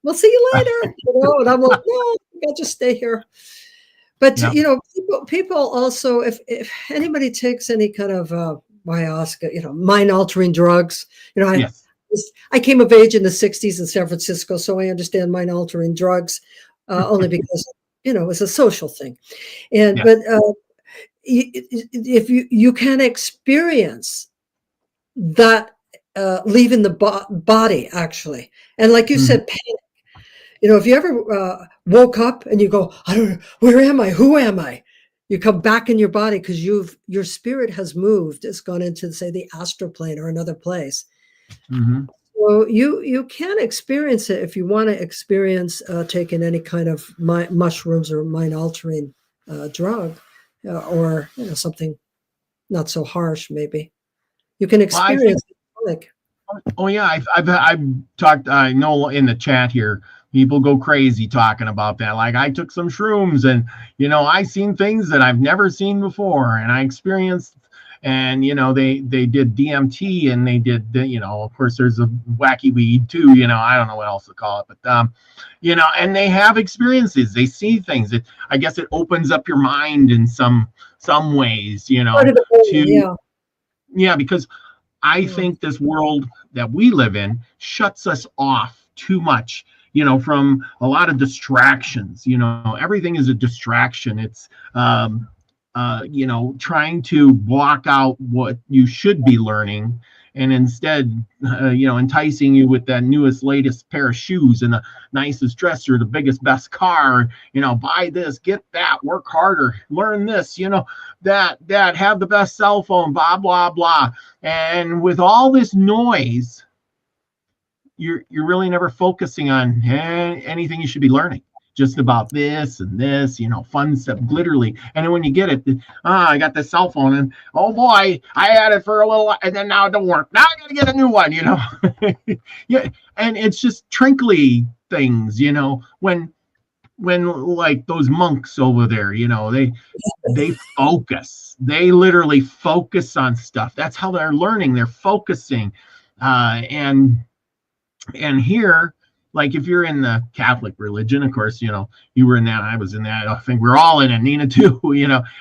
B: We'll see you later. And I'm like, no, I'll just stay here. But people also, if anybody takes any kind of ayahuasca, mind-altering drugs. I came of age in the 60s in San Francisco, so I understand mind-altering drugs only because, it's a social thing. But if you can experience that leaving the body, actually, and like you said, panic. If you ever woke up and you go, I don't know, where am I? Who am I? You come back in your body because your spirit has moved. It's gone into, say, the astral plane or another place. So you can experience it if you want to experience taking any kind of mushrooms or mind-altering drug, or something not so harsh. Maybe you can experience it.
A: Oh yeah, I've talked. I know in the chat here, people go crazy talking about that. Like, I took some shrooms and, I seen things that I've never seen before. And I experienced, and they did DMT, and they did of course there's a wacky weed too, I don't know what else to call it, but and they have experiences, they see things. I guess it opens up your mind in some ways, to because I think this world that we live in shuts us off too much, from a lot of distractions. Everything is a distraction. It's trying to block out what you should be learning, and instead, enticing you with that newest, latest pair of shoes and the nicest dress or the biggest, best car. Buy this, get that, work harder, learn this, that, have the best cell phone, blah, blah, blah. And with all this noise, you're really never focusing on anything you should be learning. Just about this and this, fun stuff, literally. And then when you get it, I got this cell phone, and oh boy, I had it for a little, and then now it don't work. Now I got to get a new one, Yeah, and it's just trinkly things, when like those monks over there, they focus. They literally focus on stuff. That's how they're learning. They're focusing, and here. Like if you're in the Catholic religion, of course, you were in that, I was in that. I think we're all in it, Nina too,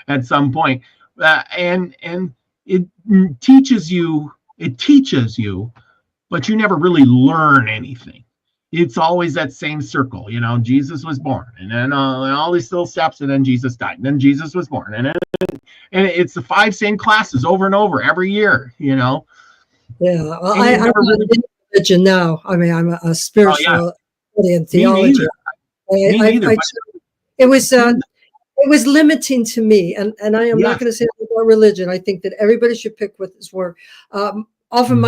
A: at some point. And it teaches you, but you never really learn anything. It's always that same circle, Jesus was born, and then all these little steps, and then Jesus died, and then Jesus was born, and it's the 5 same classes over and over every year,
B: Yeah, well, I'm religion now. I mean, I'm a spiritual in theology.
A: Me neither.
B: It was limiting to me, and I am not going to say about religion. I think that everybody should pick what is work. Often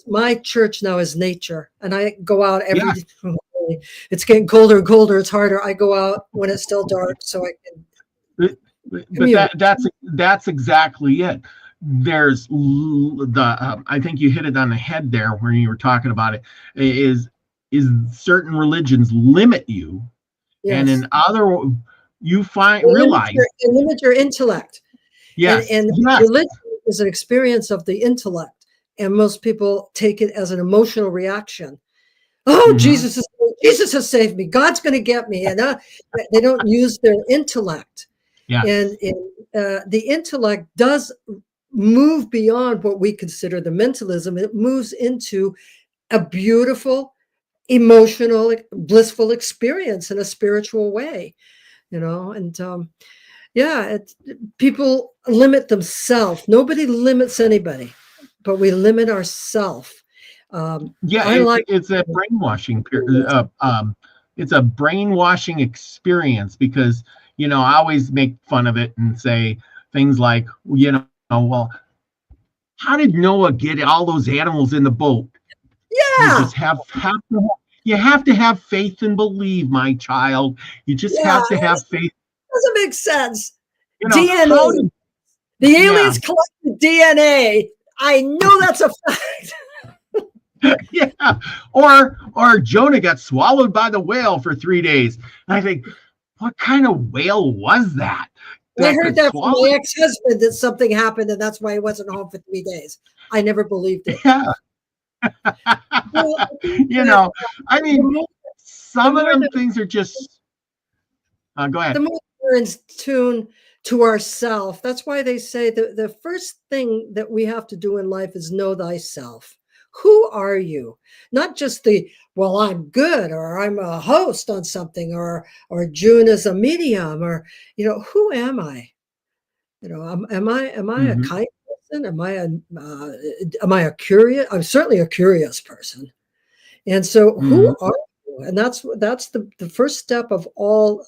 B: my church now is nature, and I go out every day. It's getting colder and colder. It's harder. I go out when it's still dark, so I can.
A: But that's exactly it. There's I think you hit it on the head there when you were talking about it, is certain religions limit you, and in other you realize
B: they limit your intellect.
A: Yes,
B: and religion is an experience of the intellect, and most people take it as an emotional reaction. Oh, Jesus has saved me. God's going to get me, and they don't use their intellect. And the intellect does move beyond what we consider the mentalism. It moves into a beautiful, emotional, blissful experience in a spiritual way, and people limit themselves. Nobody limits anybody, but we limit ourselves.
A: It's a brainwashing it's a brainwashing experience, because I always make fun of it and say things like, well, how did Noah get all those animals in the boat? You just you have to have faith and believe, my child. You just have to have faith.
B: Doesn't make sense. DNA. The aliens collected DNA. I know that's a fact. Or Jonah got swallowed by the whale for 3 days. And I think, what kind of whale was that? I heard that from my ex-husband, that something happened, and that's why he wasn't home for 3 days. I never believed it.
A: Yeah. I mean, some of them things are just. Go ahead.
B: The more we're in tune to ourself, that's why they say that the first thing that we have to do in life is know thyself. Who are you? Not just well, I'm good, or I'm a host on something, or June is a medium, or who am I? Am I a kind person? Am I a curious? I'm certainly a curious person. And so, who are you? And that's the first step of all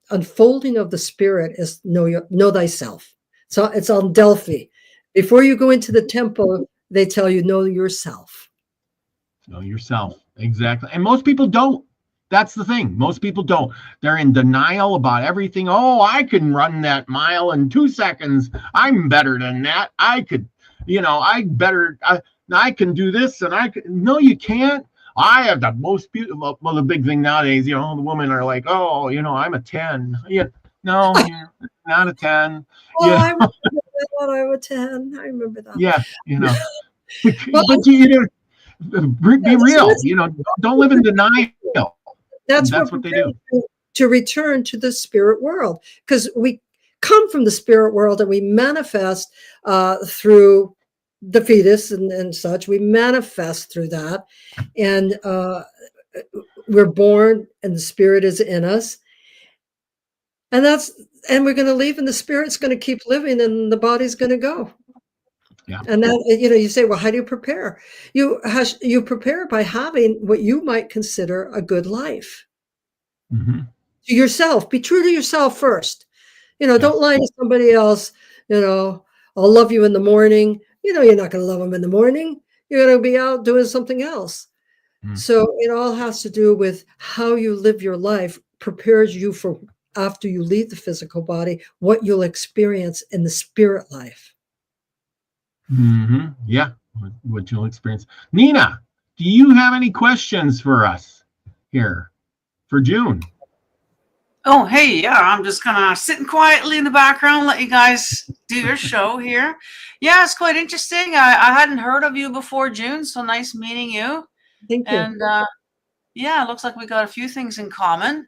B: unfolding of the spirit, is know thyself. So it's on Delphi. Before you go into the temple, they tell you, know yourself.
A: Know yourself. Exactly. And most people don't. That's the thing. Most people don't. They're in denial about everything. Oh, I can run that mile in 2 seconds. I'm better than that. I could, I can do this, and no, you can't. I have the most beautiful, well, the big thing nowadays, the women are like, oh, I'm a 10. Yeah. No, you're not a 10.
B: Well, thought I would attend. I remember that.
A: Yeah,
B: Well,
A: but be real. Don't live in denial.
B: that's
A: That's
B: what
A: what they do.
B: to return to the spirit world, because we come from the spirit world and we manifest through the fetus and such. We manifest through that, and we're born, and the spirit is in us, and we're going to leave, and the spirit's going to keep living, and the body's going to go.
A: Yeah.
B: And that, you say, well, how do you prepare? You prepare by having what you might consider a good life.
A: Mm-hmm.
B: To yourself. Be true to yourself first. Don't lie to somebody else. I'll love you in the morning. You're not going to love them in the morning. You're going to be out doing something else.
A: Mm.
B: So it all has to do with how you live your life prepares you for after you leave the physical body, what you'll experience in the spirit life.
A: Mm-hmm. Yeah, what you'll experience. Nina, do you have any questions for us here for June?
C: Oh, hey, yeah, I'm just kind of sitting quietly in the background, let you guys do your show here. Yeah, it's quite interesting. I hadn't heard of you before, June, so nice meeting you.
B: Thank you.
C: And yeah, it looks like we got a few things in common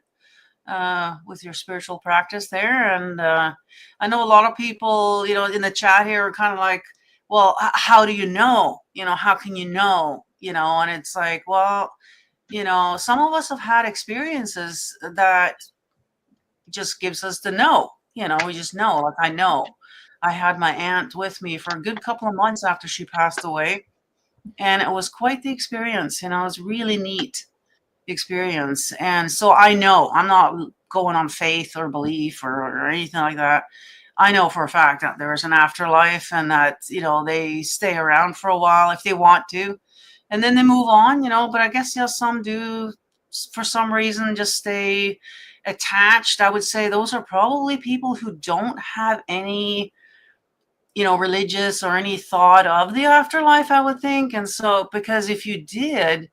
C: with your spiritual practice there. And I know a lot of people, in the chat here are kind of like, well, how do you know? How can you know? And it's like, well, some of us have had experiences that just gives us the know. We just know. Like, I know. I had my aunt with me for a good couple of months after she passed away, and it was quite the experience. It was really neat experience. And so I know, I'm not going on faith or belief or anything like that. I know for a fact that there is an afterlife, and that they stay around for a while if they want to, and then they move on. But I guess some do for some reason just stay attached. I would say those are probably people who don't have any religious or any thought of the afterlife, I would think. And so, because if you did,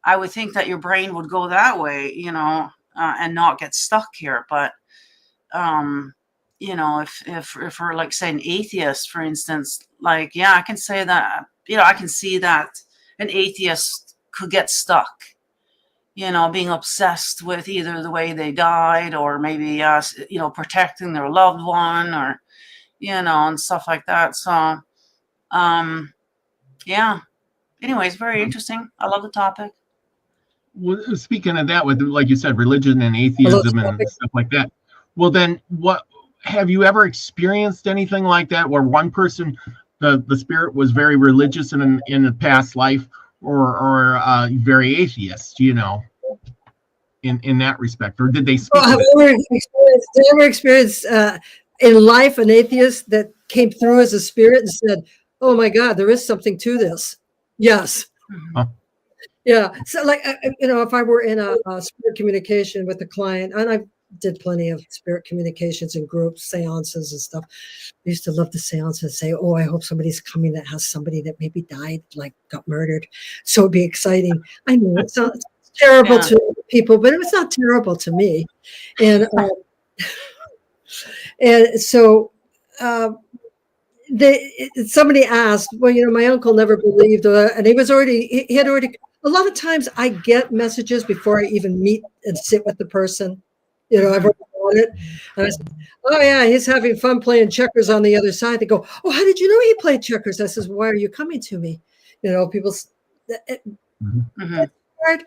C: I would think that your brain would go that way, and not get stuck here. But if we're like, say, an atheist, for instance, like, yeah, I can say that, I can see that an atheist could get stuck, being obsessed with either the way they died, or maybe protecting their loved one, or and stuff like that. So yeah, anyways, very interesting. I love the topic.
A: Well, speaking of that, with, like you said, religion and atheism and stuff like that, well, then what have you ever experienced anything like that, where one person, the spirit was very religious in a past life, or very atheist, in that respect? Or did they speak?
B: Have you ever experienced in life an atheist that came through as a spirit and said, oh my God, there is something to this? Yes.
A: Huh?
B: Yeah. So like, if I were in a spirit communication with a client, and I did plenty of spirit communications in groups, seances and stuff. I used to love the seance and say, oh, I hope somebody's coming that has somebody that maybe died, like got murdered. So it'd be exciting. I know it sounds terrible to people, but it was not terrible to me. And and so somebody asked, well, my uncle never believed, and he had already, a lot of times I get messages before I even meet and sit with the person. I've already got it. And I said, oh yeah, he's having fun playing checkers on the other side. They go, oh, how did you know he played checkers? I says, why are you coming to me? People, it's hard.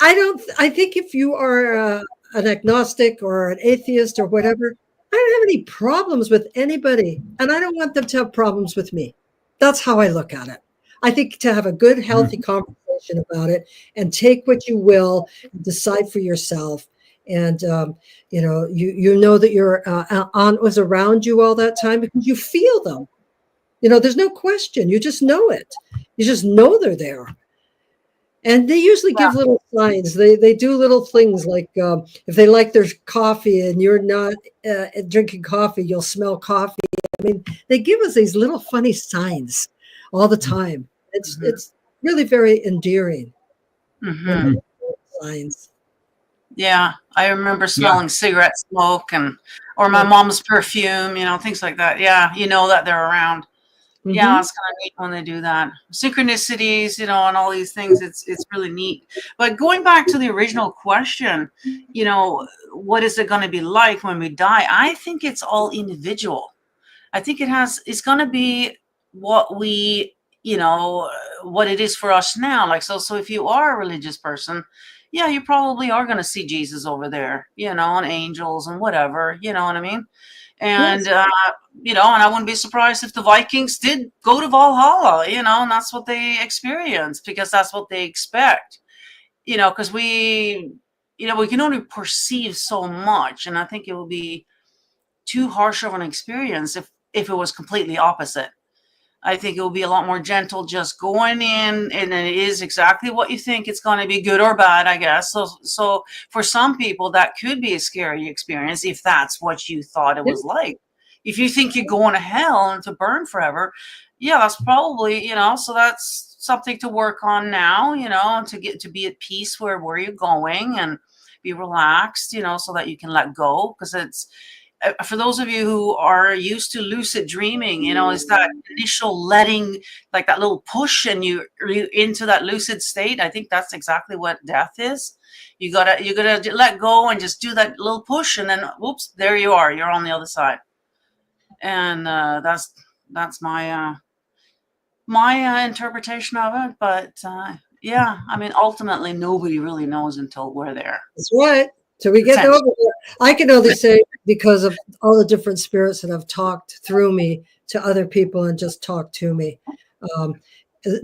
B: I think if you are an agnostic or an atheist or whatever, I don't have any problems with anybody, and I don't want them to have problems with me. That's how I look at it. I think to have a good, healthy conversation about it, and take what you will, decide for yourself. And you know that your aunt was around you all that time because you feel them. There's no question. You just know it. You just know they're there. And they usually give little signs. They do little things like if they like their coffee and you're not drinking coffee, you'll smell coffee. I mean, they give us these little funny signs all the time. It's really very endearing. Signs.
C: Yeah, I remember smelling cigarette smoke or my mom's perfume, things like that. Yeah, that they're around. Yeah, it's kind of neat when they do that. Synchronicities, and all these things. It's really neat. But going back to the original question, what is it going to be like when we die? I think it's all individual. I think it's going to be what we, what it is for us now. Like, so if you are a religious person, yeah, you probably are going to see Jesus over there, and angels and whatever, you know what I mean? And,
B: Yes.
C: and I wouldn't be surprised if the Vikings did go to Valhalla, and that's what they experienced because that's what they expect, because we can only perceive so much. And I think it would be too harsh of an experience if it was completely opposite. I think it will be a lot more gentle just going in, and it is exactly what you think it's going to be, good or bad, I guess. So for some people, that could be a scary experience if that's what you thought it was like. If you think you're going to hell and to burn forever, yeah, that's probably, so that's something to work on now, to get to be at peace where you're going and be relaxed, so that you can let go. Because it's, for those of you who are used to lucid dreaming, is that initial letting, like that little push and you into that lucid state. I think that's exactly what death is. You gotta let go and just do that little push, and then whoops, there you are. You're on the other side. And that's my interpretation of it. But yeah, I mean, ultimately, nobody really knows until we're there.
B: That's right. So we get over there. I can only say because of all the different spirits that have talked through me to other people and just talked to me.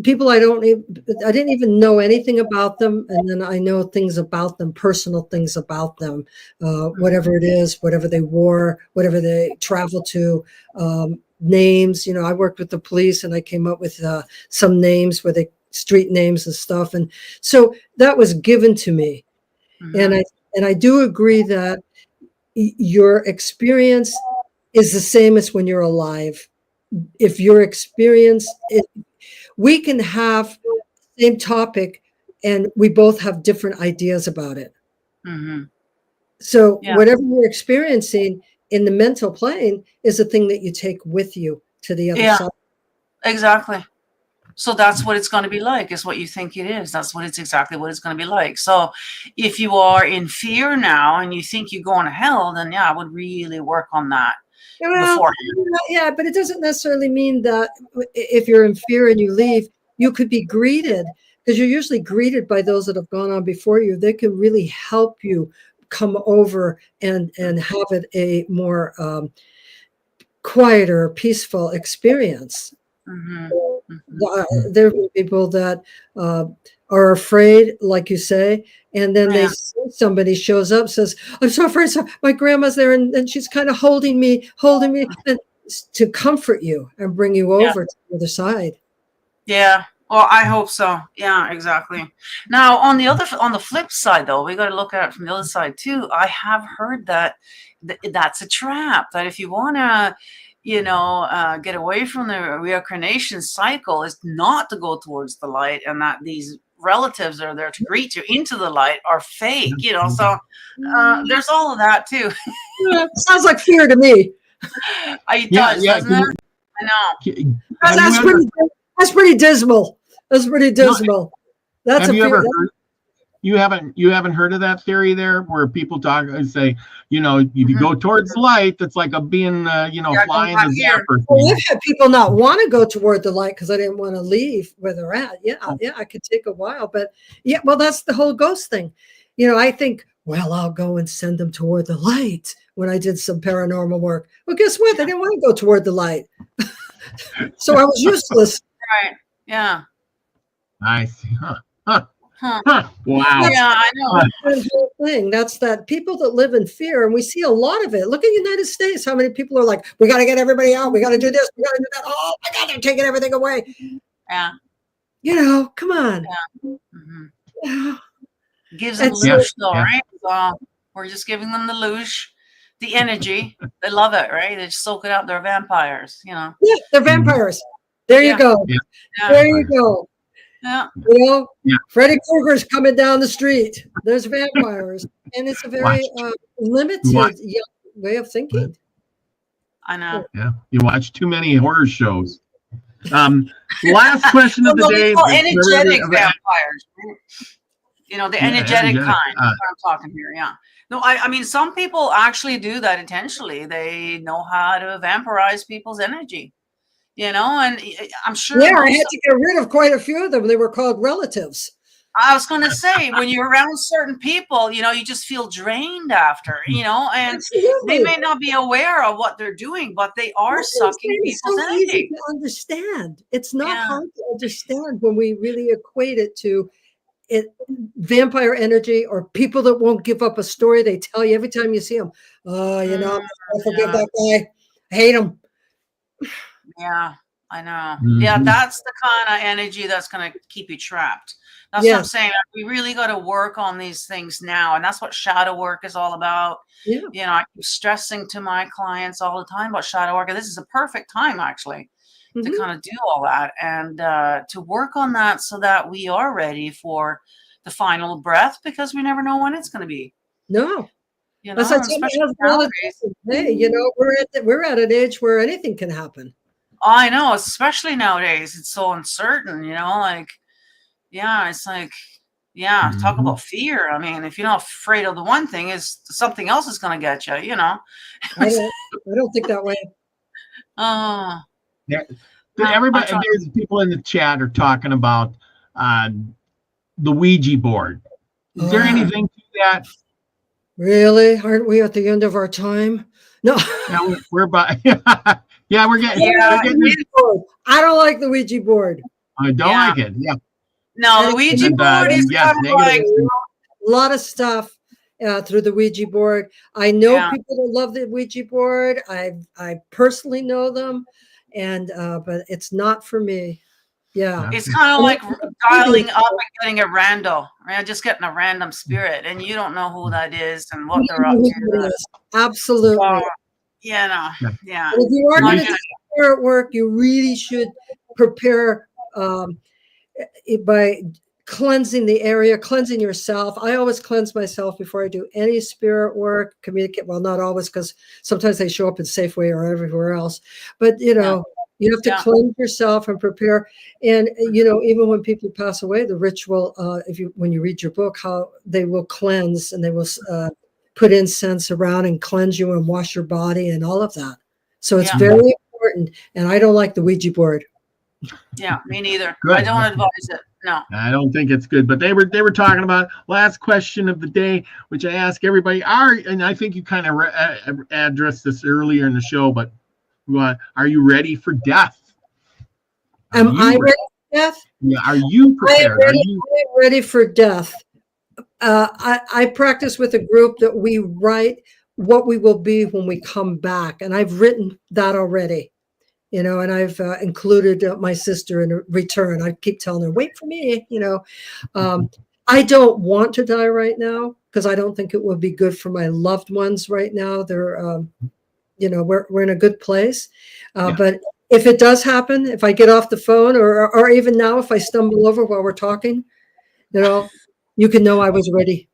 B: People I didn't even know anything about them, and then I know things about them, personal things about them, whatever it is, whatever they wore, whatever they traveled to, names. I worked with the police, and I came up with some names, street names and stuff, and so that was given to me, and I do agree that your experience is the same as when you're alive. If your experience, we can have the same topic and we both have different ideas about it. So whatever you're experiencing in the mental plane is a thing that you take with you to the other side.
C: Exactly. So that's what it's going to be like, is what you think it is. That's exactly what it's going to be like. So if you are in fear now and you think you're going to hell, then I would really work on that beforehand.
B: Yeah, but it doesn't necessarily mean that if you're in fear and you leave, you could be greeted, because you're usually greeted by those that have gone on before you. They can really help you come over and have it a more quieter, peaceful experience. There are people that are afraid, like you say, and then somebody shows up, says, "I'm so afraid. So my grandma's there, and she's kind of holding me, and to comfort you and bring you over to the other side." Yeah.
C: Well, I hope so. Yeah, exactly. Now, on the flip side, though, we got to look at it from the other side too. I have heard that that's a trap. That if you want to, get away from the reincarnation cycle, is not to go towards the light, and that these relatives are there to greet you into the light are fake. So there's all of that too.
B: Sounds like fear to me.
C: It does, doesn't it? I
B: know. That's pretty dismal. That's pretty dismal. That's
A: have you ever heard? You haven't heard of that theory there, where people talk and say, if you go towards the light, that's like a being, flying the zapper.
B: Well, I've had people not want to go toward the light because I didn't want to leave where they're at. Yeah, I could take a while, but well, that's the whole ghost thing. I think, well, I'll go and send them toward the light when I did some paranormal work. Well, guess what? They didn't want to go toward the light, so I was useless.
C: Right. Yeah.
A: I see. Huh. Wow.
C: Yeah, I know.
B: That's the whole thing. That's that people that live in fear, and we see a lot of it. Look at the United States. How many people are like, we got to get everybody out. We got to do this. We got to do that. Oh my God, they're taking everything away.
C: Yeah.
B: Come on.
C: Yeah. Gives them loosh, though, right? So we're just giving them the loosh, the energy. They love it, right? They just soak it up. They're vampires,
B: Yeah, they're vampires. There you go.
C: Yeah.
B: There you go.
C: Yeah.
B: You know,
A: Yeah.
B: Freddy Krueger's coming down the street. There's vampires, and it's a very limited way of thinking.
C: I know.
A: Yeah, you watch too many horror shows. Last question of the day.
C: Energetic vampires. You know, the energetic kind. That's what I'm talking here. Yeah. No, I mean, some people actually do that intentionally. They know how to vampirize people's energy. You know, and I'm sure.
B: Yeah, I had to get rid of quite a few of them. They were called relatives.
C: I was going to say, when you're around certain people, you know, you just feel drained after, you know, and
B: Absolutely.
C: they may not be aware of what they're doing, but they are sucking people's energy.
B: It's so easy to understand. It's not hard to understand when we really equate it to vampire energy or people that won't give up a story. They tell you every time you see them, oh, you know, I forgive that guy. I hate him.
C: Yeah, I know. Yeah, that's the kind of energy that's going to keep you trapped. That's what I'm saying. We really got to work on these things now. And that's what shadow work is all about.
B: Yeah.
C: You know, I keep stressing to my clients all the time about shadow work. And this is a perfect time, actually, to kind of do all that and to work on that so that we are ready for the final breath, because we never know when it's going to be.
B: No.
C: You know, especially nowadays.
B: Hey, you know, we're at an age where anything can happen.
C: I know, especially nowadays. It's so uncertain, you know, like, yeah, it's like, yeah, talk about fear. I mean, if you're not afraid of the one thing, is something else is going to get you, you know.
B: I don't think that way.
C: Oh.
A: Everybody, there's people in the chat are talking about the Ouija board. Is there anything to that?
B: Really? Aren't we at the end of our time? No.
A: Yeah, we're about. Yeah, we're getting.
B: I don't like the Ouija board.
A: I don't like it. Yeah.
C: No, the Ouija board is kind of like
B: a lot of stuff through the Ouija board. I know people that love the Ouija board. I personally know them, and but it's not for me. Yeah,
C: it's kind of like dialing up and getting a rando, right? Just getting a random spirit, and you don't know who that is and what they're up to.
B: Absolutely.
C: Yeah.
B: If you are going to do spirit work, you really should prepare by cleansing the area, cleansing yourself. I always cleanse myself before I do any spirit work. Communicate, well, not always, because sometimes they show up in Safeway or everywhere else. But you know, you have to cleanse yourself and prepare. And you know, even when people pass away, the ritual, when you read your book, how they will cleanse and they will put incense around and cleanse you and wash your body and all of that. So it's very important. And I don't like the Ouija board.
C: Yeah, me neither.
A: Good.
C: I don't advise it. No.
A: I don't think it's good. But they were talking about last question of the day, which I ask everybody. And I think you kind of addressed this earlier in the show, but are you ready for death?
B: Am I ready for death?
A: Yeah. Are you prepared?
B: I'm ready for death. I practice with a group that we write what we will be when we come back. And I've written that already. You know, and I've included my sister in a return. I keep telling her, wait for me, you know. I don't want to die right now because I don't think it would be good for my loved ones right now. They're, you know, we're in a good place. But if it does happen, if I get off the phone or even now, if I stumble over while we're talking, you know, you can know I was ready.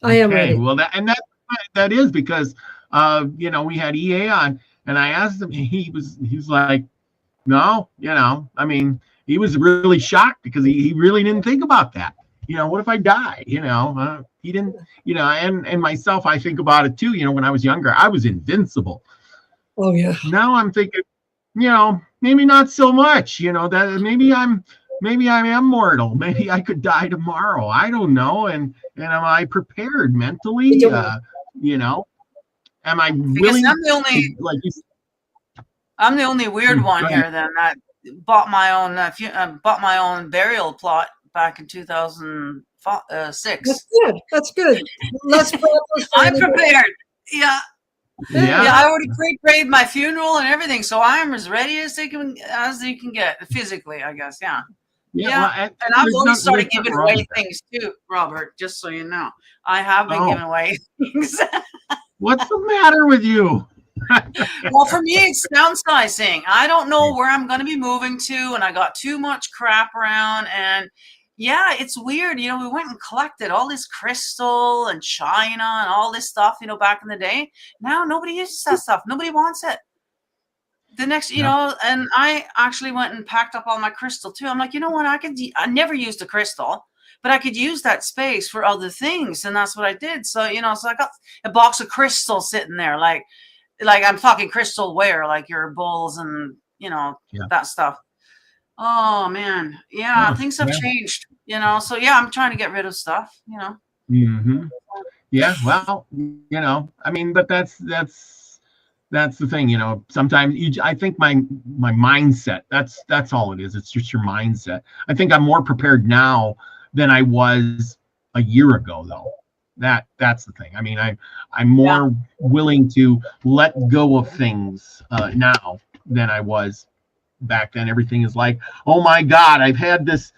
B: I am ready.
A: Well, that is because, you know, we had EA on. And I asked him, he's like, no, you know, I mean, he was really shocked because he really didn't think about that. You know, what if I die? You know, he didn't, you know, and myself, I think about it too. You know, when I was younger, I was invincible.
B: Oh, yeah.
A: Now I'm thinking, you know, maybe not so much, you know, that maybe I am mortal. Maybe I could die tomorrow. I don't know. And am I prepared mentally? You know? Am I willing?
C: I'm the only weird one here. Then that bought my own burial plot back in 2006.
B: That's good. That's good.
C: I'm prepared. Yeah. I already pre-prayed my funeral and everything, so I'm as ready as you can get physically, I guess. Yeah. Well, and I've already started giving away things too, Robert. Just so you know, I have been giving away things.
A: What's the matter with you?
C: Well, for me, it's downsizing. I don't know where I'm going to be moving to, and I got too much crap around. And yeah, it's weird. You know, we went and collected all this crystal and china and all this stuff, you know, back in the day. Now nobody uses that stuff. Nobody wants it. The next, you know, and I actually went and packed up all my crystal too. I'm like, you know what? I never used a crystal, but I could use that space for other things. And that's what I did. So, you know, so I got a box of crystal sitting there, like I'm talking crystal ware, like your bowls and, you know, that stuff. Oh man. Yeah. Things have changed, you know? So yeah, I'm trying to get rid of stuff, you know?
A: Mm-hmm. Yeah. Well, you know, I mean, but that's the thing, you know. Sometimes I think my mindset, that's all it is. It's just your mindset. I think I'm more prepared now than I was a year ago, though. That's the thing. I mean, I'm more willing to let go of things now than I was back then. Everything is like, oh my God, I've had this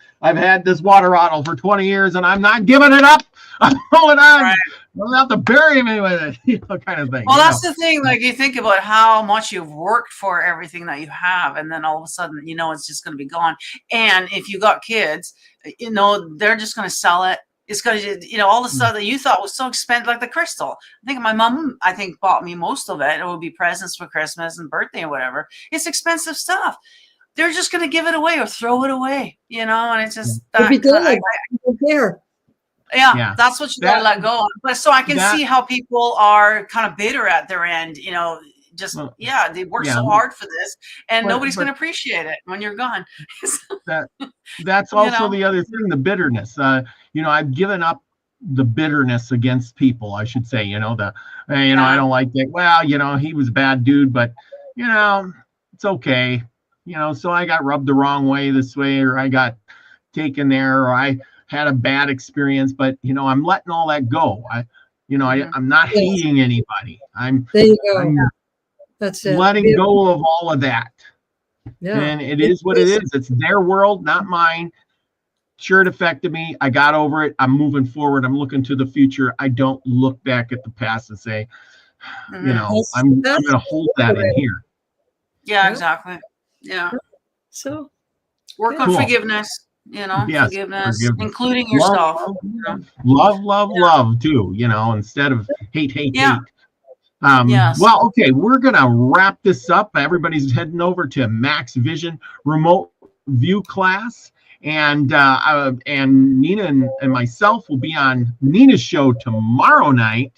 A: water bottle for 20 years and I'm not giving it up. I'm holding on. Right. I'll have to bury me with it, you know, kind of thing.
C: Well, that's the thing. Like, you think about how much you've worked for everything that you have, and then all of a sudden, you know, it's just going to be gone. And if you got kids, you know, they're just going to sell it. It's going to, you know, all the stuff that you thought was so expensive, like the crystal. I think my mom, bought me most of it. It would be presents for Christmas and birthday or whatever. It's expensive stuff. They're just going to give it away or throw it away, you know, and it's just that. Yeah, that's what you got to let go of. But so I can see how people are kind of bitter at their end, you know, just, they work so hard for this and nobody's going to appreciate it when you're gone.
A: That's also the other thing, the bitterness. You know, I've given up the bitterness against people, I should say, you know, you know, I don't like that. Well, you know, he was a bad dude, but, you know, it's okay. You know, so I got rubbed the wrong way this way, or I got taken there, or I had a bad experience, but you know, I'm letting all that go. I'm not hating anybody.
B: There you go. That's it.
A: Letting go of all of that. Yeah. And it is what it is. It's their world, not mine. Sure, it affected me. I got over it. I'm moving forward. I'm looking to the future. I don't look back at the past and say, you know, I'm going to hold that in here.
C: Yeah, exactly. Yeah.
B: So
C: work on forgiveness, you know, forgiveness, including yourself.
A: Love too, you know, instead of hate. Well, okay, we're going to wrap this up. Everybody's heading over to Max Vision remote view class. And Nina and myself will be on Nina's show tomorrow night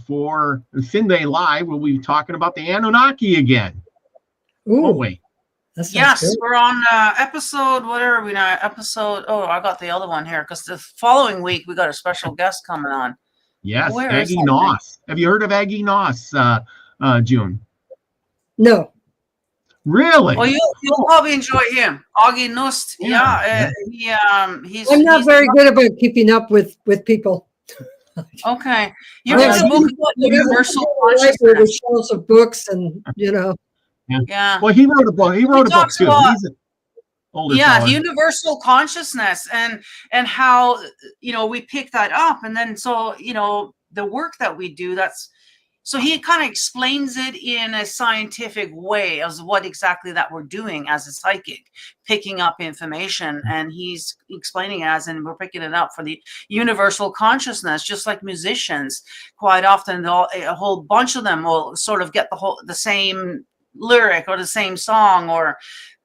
A: for Sunday Live. We'll be talking about the Anunnaki again.
B: Ooh,
A: oh, wait.
C: Yes, we're on episode, what are we now? Episode, I got the other one here because the following week we got a special guest coming on.
A: Yes, Aggie Noss. Have you heard of Aggie Noss, June?
B: No.
A: Really?
C: Well, you'll probably enjoy him. Augie Nust. He's.
B: I'm not very good about keeping up with people.
C: Okay. You read a book about universal consciousness.
B: Shelves of books and, you know.
C: Yeah.
A: Well, he wrote a book. He wrote a book too. He's an older fella.
C: Universal consciousness and how, you know, we pick that up. And then, so, you know, the work that we do, so he kind of explains it in a scientific way as what exactly that we're doing as a psychic, picking up information, and he's explaining it as, and we're picking it up for the universal consciousness, just like musicians. Quite often, a whole bunch of them will sort of get the same lyric or the same song, or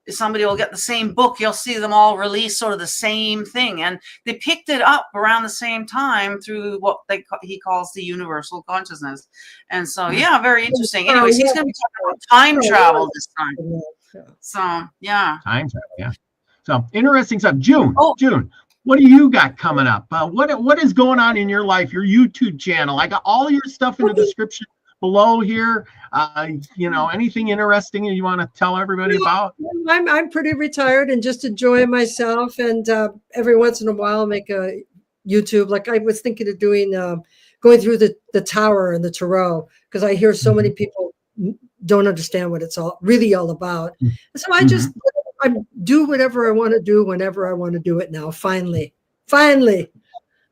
C: somebody will get the same book. You'll see them all release sort of the same thing, and they picked it up around the same time through what he calls the universal consciousness. And so, very interesting. Anyways, he's going to be talking about time travel this time. So,
A: time travel. So interesting stuff. June, what do you got coming up? What is going on in your life? Your YouTube channel. I got all your stuff in the description below here. You know, anything interesting you want to tell everybody about?
B: I'm pretty retired and just enjoy myself, and every once in a while make a YouTube. Like I was thinking of doing going through the tower and the tarot, because I hear so many people don't understand what it's really all about. And so I just I do whatever I want to do whenever I want to do it now. Finally.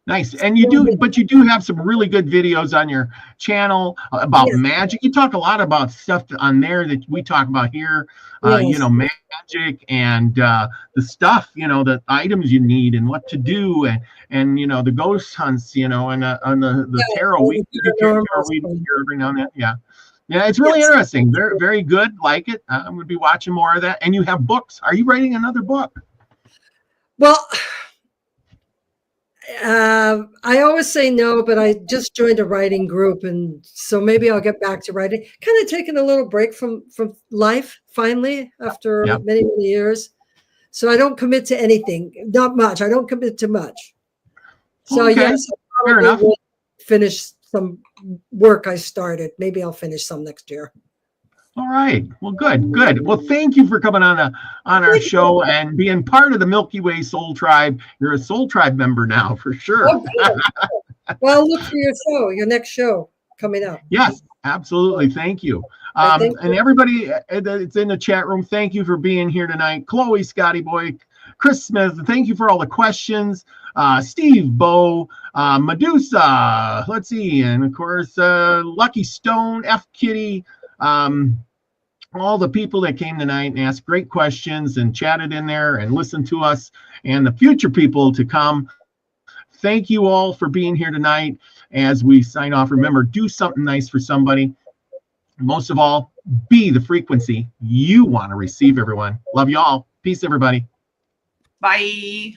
A: Nice. And you do, but you do have some really good videos on your channel about
B: Yes.
A: magic. You talk a lot about stuff on there that we talk about here,
B: Yes.
A: magic and the stuff, the items you need and what to do. And the ghost hunts, and on the tarot.
B: all
A: We
B: the
A: do tarot
B: paranormal
A: readings
B: stuff.
A: here every now and then. Yeah. Yeah, it's really
B: Yes.
A: interesting. Very, very good. Like it. I'm going to be watching more of that. And you have books. Are you writing another book?
B: Well, I always say no, but I just joined a writing group, and so maybe I'll get back to writing. Kind of taking a little break from life finally after
A: Yep.
B: many years. So I don't commit to anything. Not much. I don't commit to much. So
A: Okay.
B: yes, I
A: Fair
B: probably
A: enough.
B: will finish some work I started. Maybe I'll finish some next year.
A: All right. Well, good. Well, thank you for coming on our show and being part of the Milky Way Soul Tribe. You're a Soul Tribe member now, for sure.
B: Oh, good. Well, look for your next show coming up.
A: Yes, absolutely. Thank you.
B: Thank you.
A: And everybody that's in the chat room, thank you for being here tonight. Chloe, Scotty Boy, Chris Smith, thank you for all the questions. Steve, Bo, Medusa, let's see, and of course, Lucky Stone, F Kitty, all the people that came tonight and asked great questions and chatted in there and listened to us, and the future people to come. Thank you all for being here tonight. As we sign off, remember, do something nice for somebody. Most of all, be the frequency you want to receive, everyone. Love you all. Peace, everybody.
C: Bye.